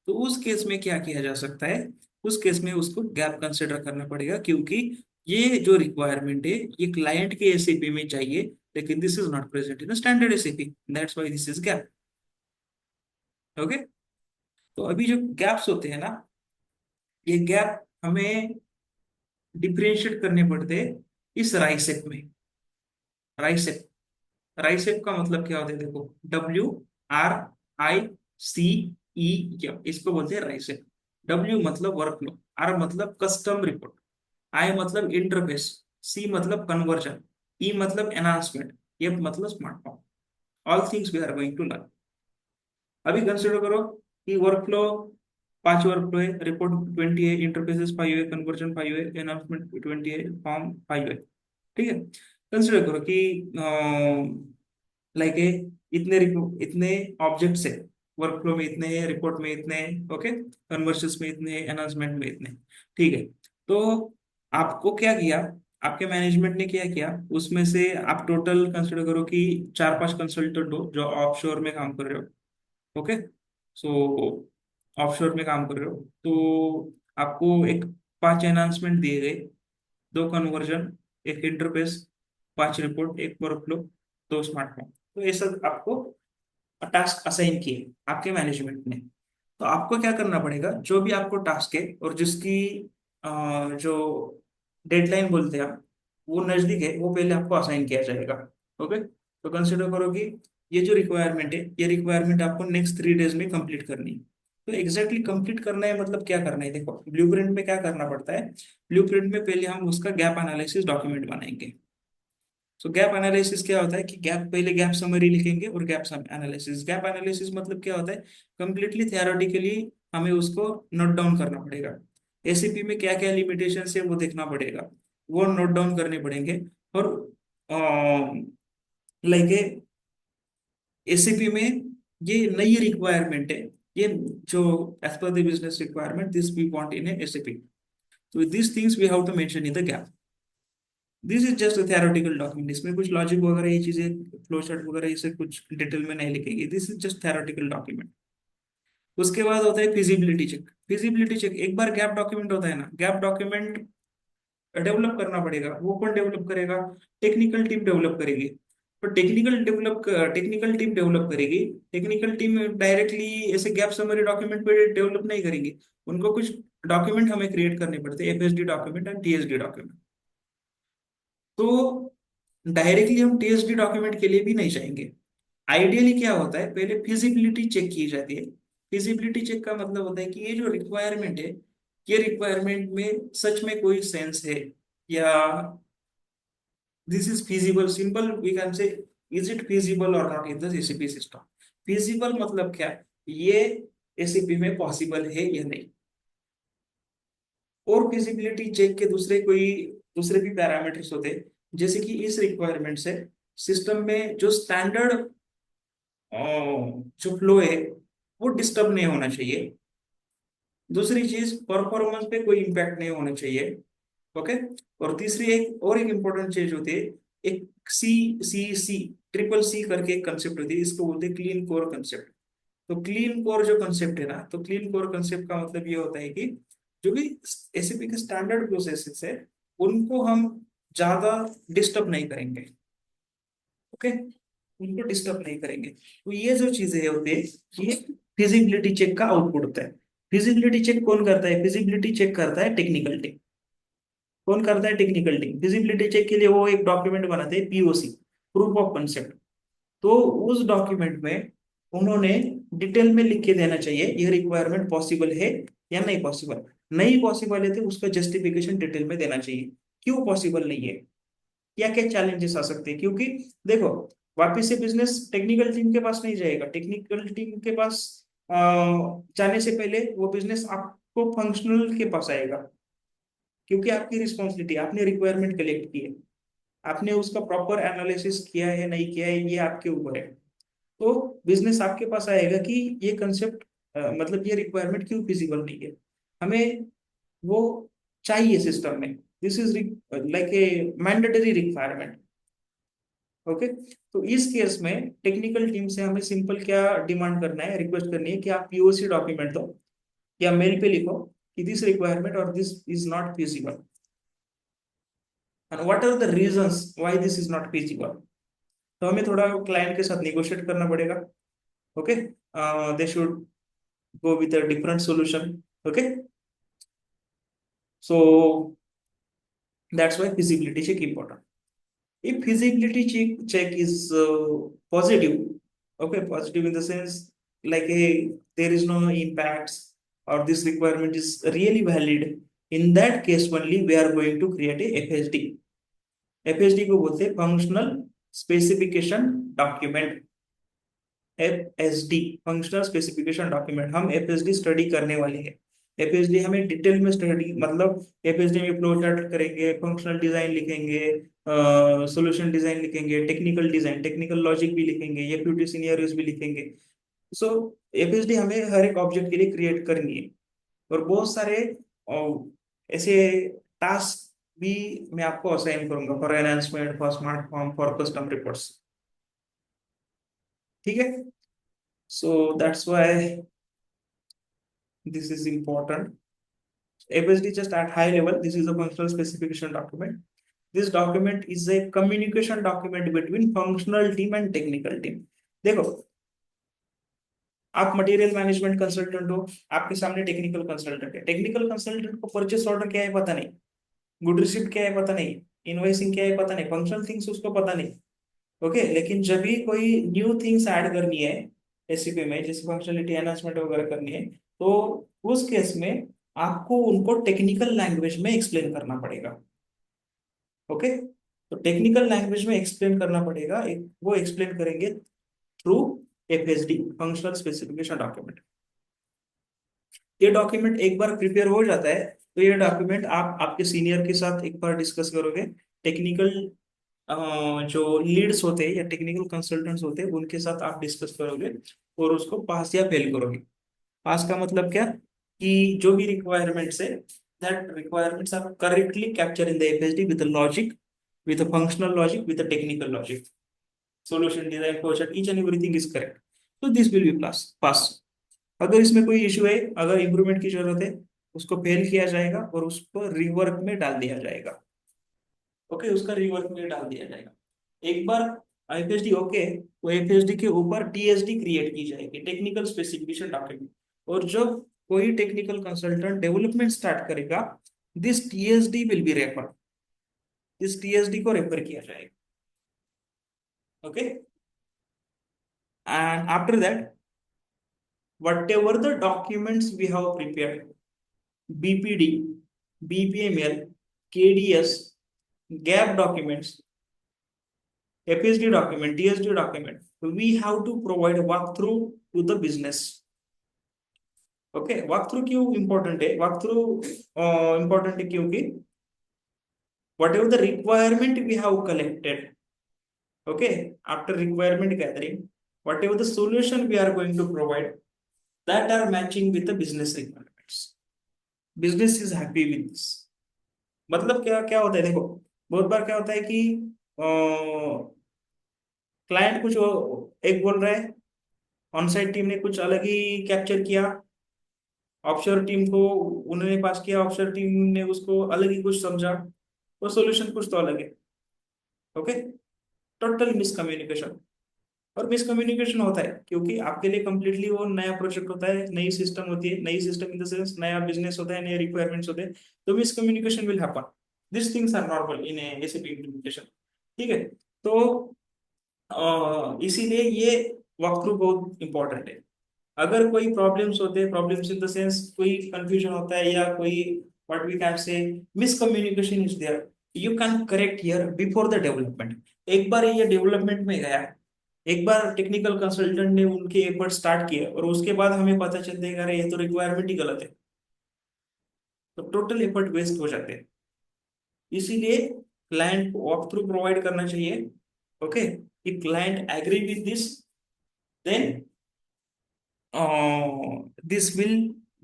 तो उस केस में क्या किया जा सकता है, उस केस में उसको गैप कंसिडर करना पड़ेगा, क्योंकि ये जो रिक्वायरमेंट है ये क्लाइंट के एसएपी में चाहिए, लेकिन this is not present in standard SAP, that's why this is gap. Okay, तो अभी जो गैप्स होते हैं ना, ये गैप हमें डिफरेंशिएट करने पड़ते हैं इस राइसेप में। राइसेप, राइसेप का मतलब क्या होता है देखो, WRICE, इसको बोलते हैं राइसेप। W मतलब वर्कफ्लो, R मतलब कस्टम रिपोर्ट, I मतलब इंटरफेस, C मतलब कन्वर्जन, E मतलब एनहांसमेंट, F मतलब smartphone. All things we are going to learn. अभी कंसिडर करो कि वर्कफ्लो, 5 वर्कफ्लो है, रिपोर्ट 20 है, इंटरफेसेस 5 है, कन्वर्जन 5 है, एनहांसमेंट 20 है, फॉर्म 5 है। ठीक है, कंसिडर करो कि लाइक इतने इतने ऑब्जेक्ट्स है, वर्कफ्लो में इतने हैं, रिपोर्ट में इतने हैं, ओके, कन्वर्सेस में इतने, एनाउंसमेंट में इतने। ठीक है, तो आपको क्या किया, आपके मैनेजमेंट ने क्या किया, उसमें से आप टोटल कंसिडर करो कि 4-5 कंसल्टेंट हो जो ऑफशोर में काम कर रहे हो। ओके, सो ऑफशोर में काम कर रहे हो, तो आपको एक 5 एनाउंसमेंट दिए गए, 2 कन्वर्जन, एक इंटरफेस, 5 रिपोर्ट, एक वर्कफ्लो, 2 स्मार्टफोन। तो ये सब आपको टास्क असाइन किए आपके मैनेजमेंट ने। तो आपको क्या करना पड़ेगा, जो भी आपको टास्क है और जिसकी जो डेडलाइन बोलते हैं आप, वो नजदीक है, वो पहले आपको असाइन किया जाएगा। ओके, तो कंसिडर करो कि ये जो रिक्वायरमेंट है, ये रिक्वायरमेंट आपको नेक्स्ट 3 डेज में कंप्लीट करनी है। तो एग्जैक्टली कंप्लीट करना है मतलब क्या करना है, देखो ब्लूप्रिंट में क्या करना पड़ता है। ब्लूप्रिंट में पहले हम उसका गैप एनालिसिस डॉक्यूमेंट बनाएंगे। सो गैप एनालिसिस क्या होता है कि गैप, पहले गैप समरी लिखेंगे और गैप एनालिसिस। गैप एनालिसिस मतलब क्या होता है, कंप्लीटली थियोरेटिकली हमें उसको नोट डाउन करना पड़ेगा। एसीपी में क्या क्या लिमिटेशन है वो देखना पड़ेगा, वो नोट डाउन करने पड़ेंगे। और लाइक एसीपी में ये नई रिक्वायरमेंट है, ये जो as per the business requirement this we want in ACP, तो this things we have to mention in the gap. This is just theoretical document, इसमें कुछ लॉजिक वगैरह ये चीजें, फ्लो चार्ट वगैरह इसे कुछ डिटेल में नहीं लिखेगी, this is just theoretical document. उसके बाद होता है फिजिबिलिटी चेक। फिजिबिलिटी चेक, एक बार गैप डॉक्यूमेंट होता है ना, गैप डॉक्यूमेंट डेवलप करना पड़ेगा, वो कौन डेवलप करेगा, टेक्निकल टीम डेवलप करेगी। तो टेक्निकल टीम डेवलप करेगी। टेक्निकल टीम डायरेक्टली ऐसे गैप समरी डॉक्यूमेंट पे डेवलप नहीं करेंगे, उनको कुछ डॉक्यूमेंट हमें क्रिएट करने पड़ते हैं, FSD document and TSD document. तो डायरेक्टली हम टीएसडी डॉक्यूमेंट के लिए भी नहीं जाएंगे। आइडियली क्या होता है, पहले फिजिबिलिटी चेक की जाती है। फिजिबिलिटी चेक का मतलब होता है कि ये जो रिक्वायरमेंट है, ये रिक्वायरमेंट में सच में कोई सेंस है, या this is feasible, simple we can say, is it feasible or not in the ACP system. Feasible मतलब क्या, ये एसीपी में पॉसिबल है या नहीं। और फिजिबिलिटी चेक के दूसरे भी पैरामीटर्स होते हैं, जैसे कि इस रिक्वायरमेंट से सिस्टम में जो स्टैंडर्ड जो फ्लो है वो डिस्टर्ब नहीं होना चाहिए। दूसरी चीज, परफॉर्मेंस पे कोई इम्पैक्ट नहीं होना चाहिए। ओके, और तीसरी एक इम्पोर्टेंट चीज होती है, एक सी सी सी ट्रिपल सी करके एक कंसेप्ट होती है, इसको बोलते हैं क्लीन कोर कंसेप्ट। तो क्लीन कोर जो कंसेप्ट है ना, तो क्लीन कोर कंसेप्ट का मतलब ये होता है कि जो भी एसीपी के स्टैंडर्ड प्रोसेसेस है, उनको हम ज्यादा डिस्टर्ब नहीं करेंगे। ओके, उनको डिस्टर्ब नहीं करेंगे। तो ये जो चीजें होती है, ये फिजिबिलिटी चेक का आउटपुट होता है। फिजिबिलिटी चेक कौन करता है, फिजिबिलिटी चेक करता है टेक्निकल टीम। कौन करता है, टेक्निकल टीम। फिजिबिलिटी चेक के लिए वो एक डॉक्यूमेंट बनाते हैं, पीओसी, प्रूफ ऑफ कंसेप्ट। तो उस डॉक्यूमेंट में उन्होंने डिटेल में लिख के देना चाहिए ये रिक्वायरमेंट पॉसिबल है या नहीं पॉसिबल। नहीं पॉसिबल है तो उसका जस्टिफिकेशन डिटेल में देना चाहिए, क्यों पॉसिबल नहीं है, क्या क्या चैलेंजेस आ सकते हैं। क्योंकि देखो, वापस से बिजनेस टेक्निकल टीम के पास नहीं जाएगा, टेक्निकल टीम के पास अ, जाने से पहले वो बिजनेस आपको फंक्शनल के पास आएगा। क्योंकि आपकी रिस्पॉन्सिबिलिटी, आपने रिक्वायरमेंट कलेक्ट की है, आपने उसका प्रॉपर एनालिसिस किया है नहीं किया है, ये आपके ऊपर है। तो बिजनेस आपके पास आएगा कि ये कंसेप्ट, मतलब ये रिक्वायरमेंट क्यों फिजिबल नहीं है, हमें वो चाहिए सिस्टम में, this is like a mandatory requirement. Okay, तो इस केस में टेक्निकल टीम से हमें सिंपल क्या डिमांड करना है, रिक्वेस्ट करनी है कि आप पीओसी डॉक्यूमेंट दो, या मेल पे लिखो कि दिस रिक्वायरमेंट और this is not feasible. And what are the reasons why this is not feasible. तो हमें थोड़ा क्लाइंट के साथ निगोशिएट करना पड़ेगा। Okay, they should go with a different solution. Okay, so that's why feasibility check important. If feasibility check is positive, okay, positive in the sense like hey, there is no impacts or this requirement is really valid, in that case only we are going to create a FSD. FSD को बोलते हैं functional specification document. FSD functional specification document, हम FSD स्टडी करने वाले हैं। FSD हमें डिटेल में स्टडी, मतलब FSD में फ्लो चार्ट करेंगे, फंक्शनल डिजाइन लिखेंगे, सॉल्यूशन डिजाइन लिखेंगे, टेक्निकल डिजाइन, टेक्निकल लॉजिक भी लिखेंगे, एफयूटी सिनेरियोज भी लिखेंगे। सो FSD हमें हर एक ऑब्जेक्ट के लिए क्रिएट करनी है। और बहुत सारे ऐसे टास्क भी मैं आपको असाइन करूंगा for enhancement, for smart form, for custom reports. ठीक है, so that's why this is important. FSD just at high level, this is a functional specification document. This document is a communication document between functional team and technical team. देखो, आप मटेरियल मैनेजमेंट कंसल्टेंट हो, आपके सामने टेक्निकल कंसल्टेंट है। टेक्निकल कंसल्टेंट को परचेस ऑर्डर क्या है पता नहीं, गुड रिसिप्ट क्या है पता नहीं, इनवॉइसिंग क्या है पता नहीं, फंक्शनल थिंग्स उसको पता नहीं। ओके, लेकिन जब भी कोई न्यू थिंग्स ऐड करनी है एससीपी में, जैसे फंक्शनलिटी एनहांसमेंट वगैरह करनी है, तो उस केस में आपको उनको टेक्निकल लैंग्वेज में एक्सप्लेन करना पड़ेगा। ओके, तो टेक्निकल लैंग्वेज में एक्सप्लेन करना पड़ेगा, वो एक्सप्लेन करेंगे through FSD functional specification document. ये डॉक्यूमेंट एक बार प्रिपेयर हो जाता है तो ये डॉक्यूमेंट आप आपके सीनियर के साथ एक बार डिस्कस करोगे, टेक्निकल जो लीड्स होते हैं या टेक्निकल कंसल्टेंट्स होते हैं उनके साथ आप डिस्कस करोगे और उसको पास या फेल करोगे। पास का मतलब क्या, कि जो भी रिक्वायरमेंट्स है, that requirements are correctly capture in the FSD with logic, with functional logic, with technical logic, solution design project, each and everything is correct, तो दिस विल बी पास। अगर इसमें कोई इशू है, अगर इंप्रूवमेंट की जरूरत है, उसको फेल किया जाएगा और उसको रिवर्क में डाल दिया जाएगा। ओके, उसका रिवर्क में डाल दिया जाएगा। एक बार FSD ओके, वो FSD के ऊपर TSD क्रिएट की जाएगी, टेक्निकल स्पेसिफिकेशन डॉक्यूमेंट। और जब कोई टेक्निकल कंसल्टेंट डेवलपमेंट स्टार्ट करेगा, this TSD will be refer, this TSD को रेफर किया जाएगा। Okay, and after that whatever the documents we have prepared, BPD, BPML, KDS, gap documents, FSD document, TSD document, we have to provide walkthrough to the business. Okay, walkthrough क्यों important है? walkthrough important है क्योंकि whatever the requirement we have collected, okay, after requirement gathering, whatever the solution we are going to provide, that are matching with the business requirements. Business is happy with this. मतलब क्या क्या होता है, देखो बहुत बार क्या होता है कि क्लाइंट कुछ एक बोल रहा है, ऑन साइट टीम ने कुछ अलग ही कैप्चर किया, ऑफशोर टीम को उन्होंने पास किया, ऑफशोर टीम ने उसको अलग ही कुछ समझा, वो सॉल्यूशन कुछ तो अलग है। Okay, total miscommunication. और मिसकम्युनिकेशन होता है क्योंकि आपके लिए कंप्लीटली वो नया प्रोजेक्ट होता है, नई सिस्टम होती है, नई सिस्टम इन द सेंस नया बिजनेस होता है, नए रिक्वायरमेंट्स होते हैं, तो miscommunication will happen. This things are normal in SAP implementation. ठीक है, तो इसीलिए ये वॉक थ्रू बहुत इंपॉर्टेंट है। अगर कोई प्रॉब्लम्स होते हैं, प्रॉब्लम्स इन द सेंस कोई कंफ्यूजन होता है या कोई what we can say miscommunication is there, you can correct here before the development. एक बार ये डेवलपमेंट में गया, एक बार टेक्निकल कंसल्टेंट ने उनके एफर्ट स्टार्ट किए और उसके बाद हमें पता चलता है अरे ये तो रिक्वायरमेंट ही गलत है, तो टोटल एफर्ट वेस्ट हो जाते हैं। इसीलिए क्लाइंट को वॉक थ्रू प्रोवाइड करना चाहिए। Okay, if client agree with this, then this will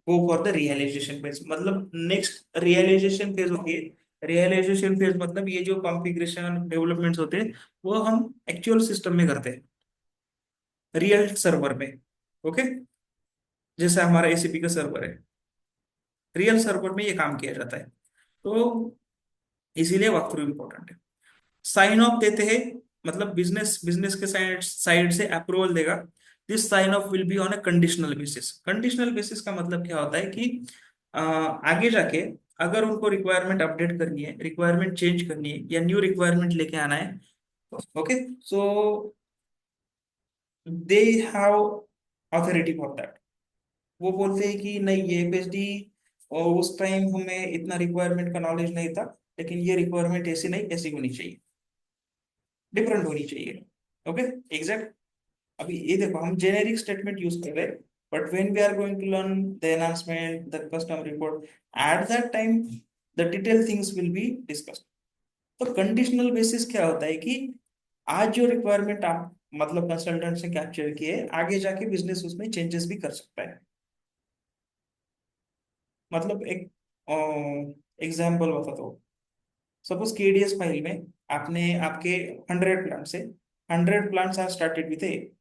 go for the realisation phase. मतलब नेक्स्ट रियलाइजेशन फेज होगी। रियलाइजेशन फेज मतलब ये जो कॉन्फ़िगरेशन डेवलपमेंट्स होते हैं वो हम एक्चुअल सिस्टम में करते हैं, रियल सर्वर में। ओके, जैसे हमारा एसीपी का सर्वर है, रियल सर्वर में ये काम किया जाता है। तो इसीलिए वॉक थ्रू इंपॉर्टेंट है। साइन ऑफ देते हैं, मतलब बिजनेस बिजनेस के साइड साइड से अप्रूवल देगा। This sign off will be on a conditional basis. Conditional basis का मतलब क्या होता है कि आगे जाके अगर उनको रिक्वायरमेंट अपडेट करनी है, रिक्वायरमेंट चेंज करनी है, या न्यू रिक्वायरमेंट लेके आना है, okay, so they have authority for that. वो बोलते हैं कि नहीं, ये एफएसडी और उस टाइम हमें इतना रिक्वायरमेंट का नॉलेज नहीं था, लेकिन ये रिक्वायरमेंट ऐसी नहीं ऐसी होनी चाहिए, डिफरेंट होनी चाहिए। Okay, exact. अभी ये देखो, हम जेनेरिक स्टेटमेंट यूज कर रहे हैं, but when we are going to learn the enhancement, the custom report, at that time the detail things will be discussed. तो कंडीशनल बेसिस क्या होता है कि आज जो रिक्वायरमेंट आप मतलब कंसल्टेंट से कैप्चर किए, आगे जाके बिजनेस उसमें चेंजेस भी कर सकता है। मतलब एक एग्जाम्पल बताता हूँ। सपोज केडीएस फाइल में आपने आपके 100 प्लांट से 100 प्लांट्स आर स्टार्टेड विथ ए।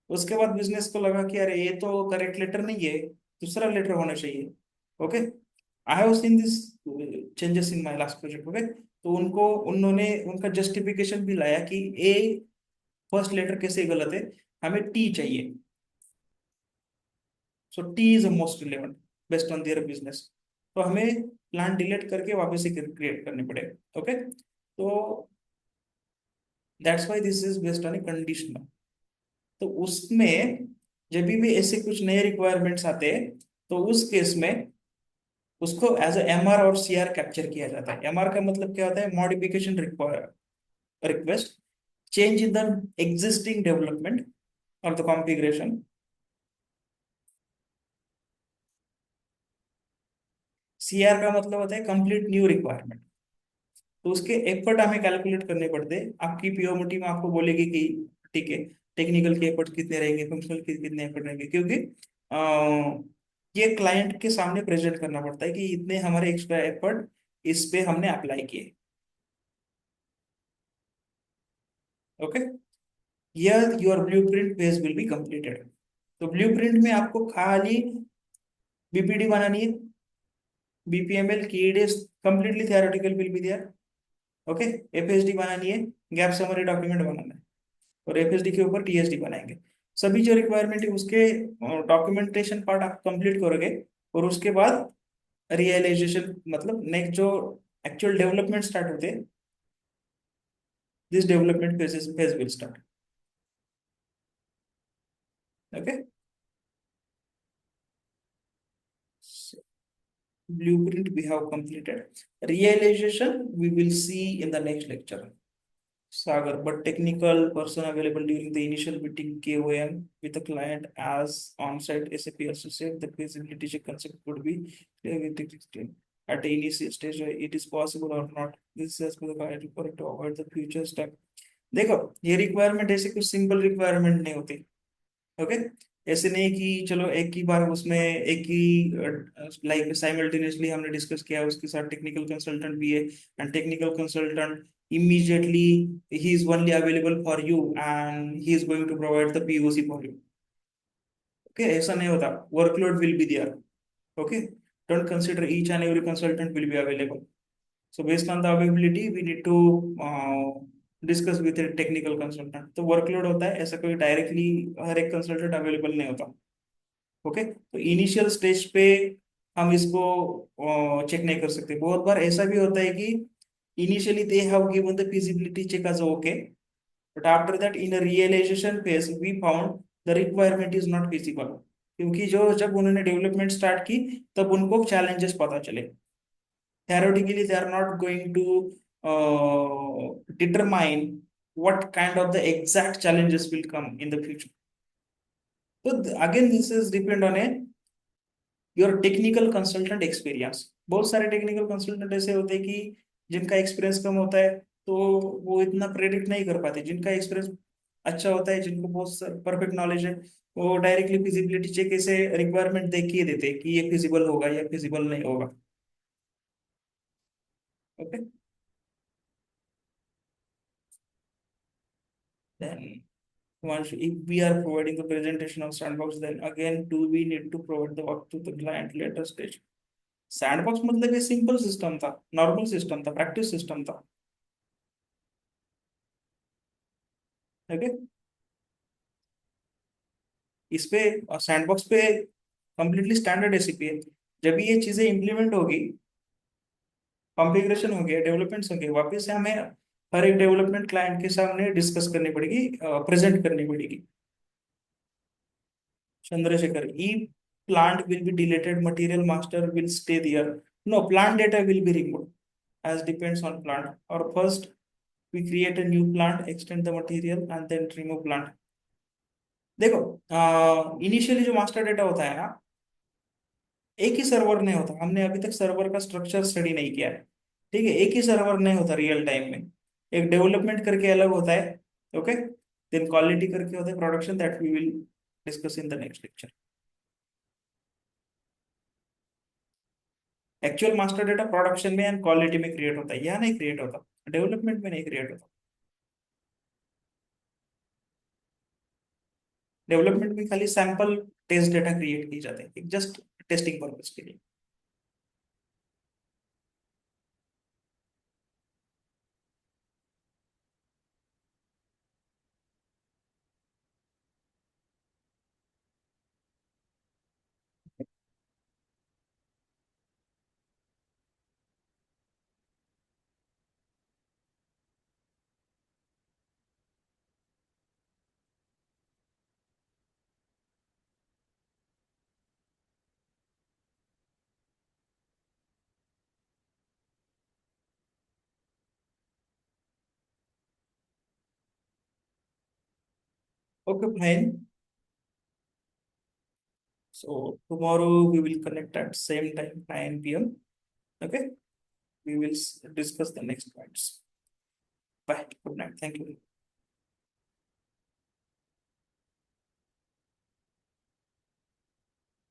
उसके बाद बिजनेस को लगा कि अरे ये तो करेक्ट लेटर नहीं है, दूसरा लेटर होना चाहिए। Okay, I have seen this changes in my last project. Okay, तो उनको उन्होंने उनका जस्टिफिकेशन भी लाया कि ए फर्स्ट लेटर कैसे गलत है, हमें टी चाहिए। So T is most relevant based on their business. तो हमें प्लान डिलीट करके वापस से क्रिएट करने पड़े। ओके, तो that's why this is based on A conditional. तो उसमें जब भी ऐसे कुछ नए रिक्वायरमेंट्स आते हैं, तो उस केस में उसको एज ए एमआर और सीआर कैप्चर किया जाता है। एमआर का मतलब क्या होता है? Modification request, change in the existing development और द कॉन्फ़िगरेशन। सीआर का मतलब होता है कंप्लीट न्यू रिक्वायरमेंट। तो उसके एफर्ट हमें कैलकुलेट करने पड़ते हैं। आपकी पीओमटी में आपको बोलेगी कि ठीक है, टेक्निकल के एफर्ट कितने रहेंगे, फंक्शनल के कितने एफर्ट रहेंगे, क्योंकि ये क्लाइंट के सामने प्रेजेंट करना पड़ता है कि इतने हमारे एक्स्ट्रा एफर्ट इस पे हमने अप्लाई किए। Okay, here your blueprint phase will be completed. तो ब्लूप्रिंट में आपको खाली बीपीडी बनानी है, बीपीएमएल की completely theoretical will be there. Okay, FSD बनानी है, गैप समरी डॉक्यूमेंट बनाना है, और एफएसडी के ऊपर टीएसडी बनाएंगे। सभी जो रिक्वायरमेंट है उसके डॉक्यूमेंटेशन पार्ट आप कंप्लीट करोगे, और उसके बाद रियलाइजेशन मतलब नेक्स्ट जो एक्चुअल डेवलपमेंट स्टार्ट होते हैं, this development phase will start. Okay, blueprint we have completed, realization we will see in the next lecture, Sagar. But technical person available during the initial meeting KOM with the client as on-site SAP associate, the feasibility check concept would be at the initial stage. It is possible or not, this is for the client required to avoid the future step. देखो, ये रिक्वायरमेंट ऐसे कुछ सिंपल रिक्वायरमेंट नहीं होती। ओके, ऐसे नहीं कि चलो एक ही बार उसमें एक ही लाइक साइमल्टेनियसली हमने डिस्कस किया, उसके साथ टेक्निकल कंसल्टेंट भी है, and technical consultant immediately he is only available for you and he is going to provide the POC for you. Okay, ऐसा नहीं होता, workload will be there. Okay, don't consider each and every consultant will be available. So based on the availability we need to discuss with technical consultant. तो वर्कलोड होता है, ऐसा कोई डायरेक्टली हर एक कंसल्टेंट अवेलेबल नहीं होता। ओके, तो इनिशियल स्टेज पे हम इसको चेक नहीं कर सकते। बहुत बार ऐसा भी होता है कि initially they have given the feasibility check as okay, but after that in a realisation phase we found the requirement is not feasible, क्योंकि जो जब उन्होंने डेवलपमेंट स्टार्ट की तब उनको चैलेंजेस पता चले। Theoretically they are not going to determine what kind of the exact challenges will come in the future. So again this is depend on a your technical consultant experience. बहुत सारे टेक्निकल कंसल्टेंट ऐसे होते हैं कि जिनका एक्सपीरियंस कम होता है, तो वो इतना प्रेडिक्ट नहीं कर पाते। जिनका एक्सपीरियंस अच्छा होता है, जिनको बहुत परफेक्ट नॉलेज है, वो डायरेक्टली फिजिबिलिटी चेक ऐसे रिक्वायरमेंट देख के देते हैं कि ये फिजिबल होगा या फिजिबल नहीं होगा। Okay, then once if we are providing the presentation of sandbox, then again do we need to provide the work to the client later stage? Sandbox मतलब ये सिंपल सिस्टम था, नॉर्मल सिस्टम था, प्रैक्टिस सिस्टम था। ओके, इस पे सैंडबॉक्स पे कंप्लीटली स्टैंडर्ड एसीपी है। जब ये चीजें इंप्लीमेंट होगी, कॉन्फ़िगरेशन हो गया, डेवलपमेंट्स हो गए, वापस से हमें हर एक डेवलपमेंट क्लाइंट के सामने डिस्कस करनी पड़ेगी, प्रेजेंट करनी पड़ेगी। Chandrasekhar, if plant will be deleted, material master will stay there. No, plant data will be removed, as depends on plant. Or first, we create a new plant, extend the material, and then remove plant. देखो, इनिशियली जो मास्टर डेटा होता है ना, एक ही सर्वर नहीं होता। हमने अभी तक सर्वर का स्ट्रक्चर स्टडी नहीं किया है। ठीक है, एक ही सर्वर नहीं होता रियल टाइम में। एक डेवलपमेंट करके अलग होता है। ओके, देन क्वालिटी करके होता है production, that we will discuss in the next lecture. Actual master data production में एंड क्वालिटी में क्रिएट होता है, यहाँ नहीं क्रिएट होता, डेवलपमेंट में नहीं क्रिएट होता। डेवलपमेंट में खाली सैंपल टेस्ट डेटा क्रिएट की जाते हैं, जस्ट टेस्टिंग पर्पज के लिए। Okay fine, so tomorrow we will connect at same time 9 p.m. Okay, we will discuss the next points. Bye, good night, thank you.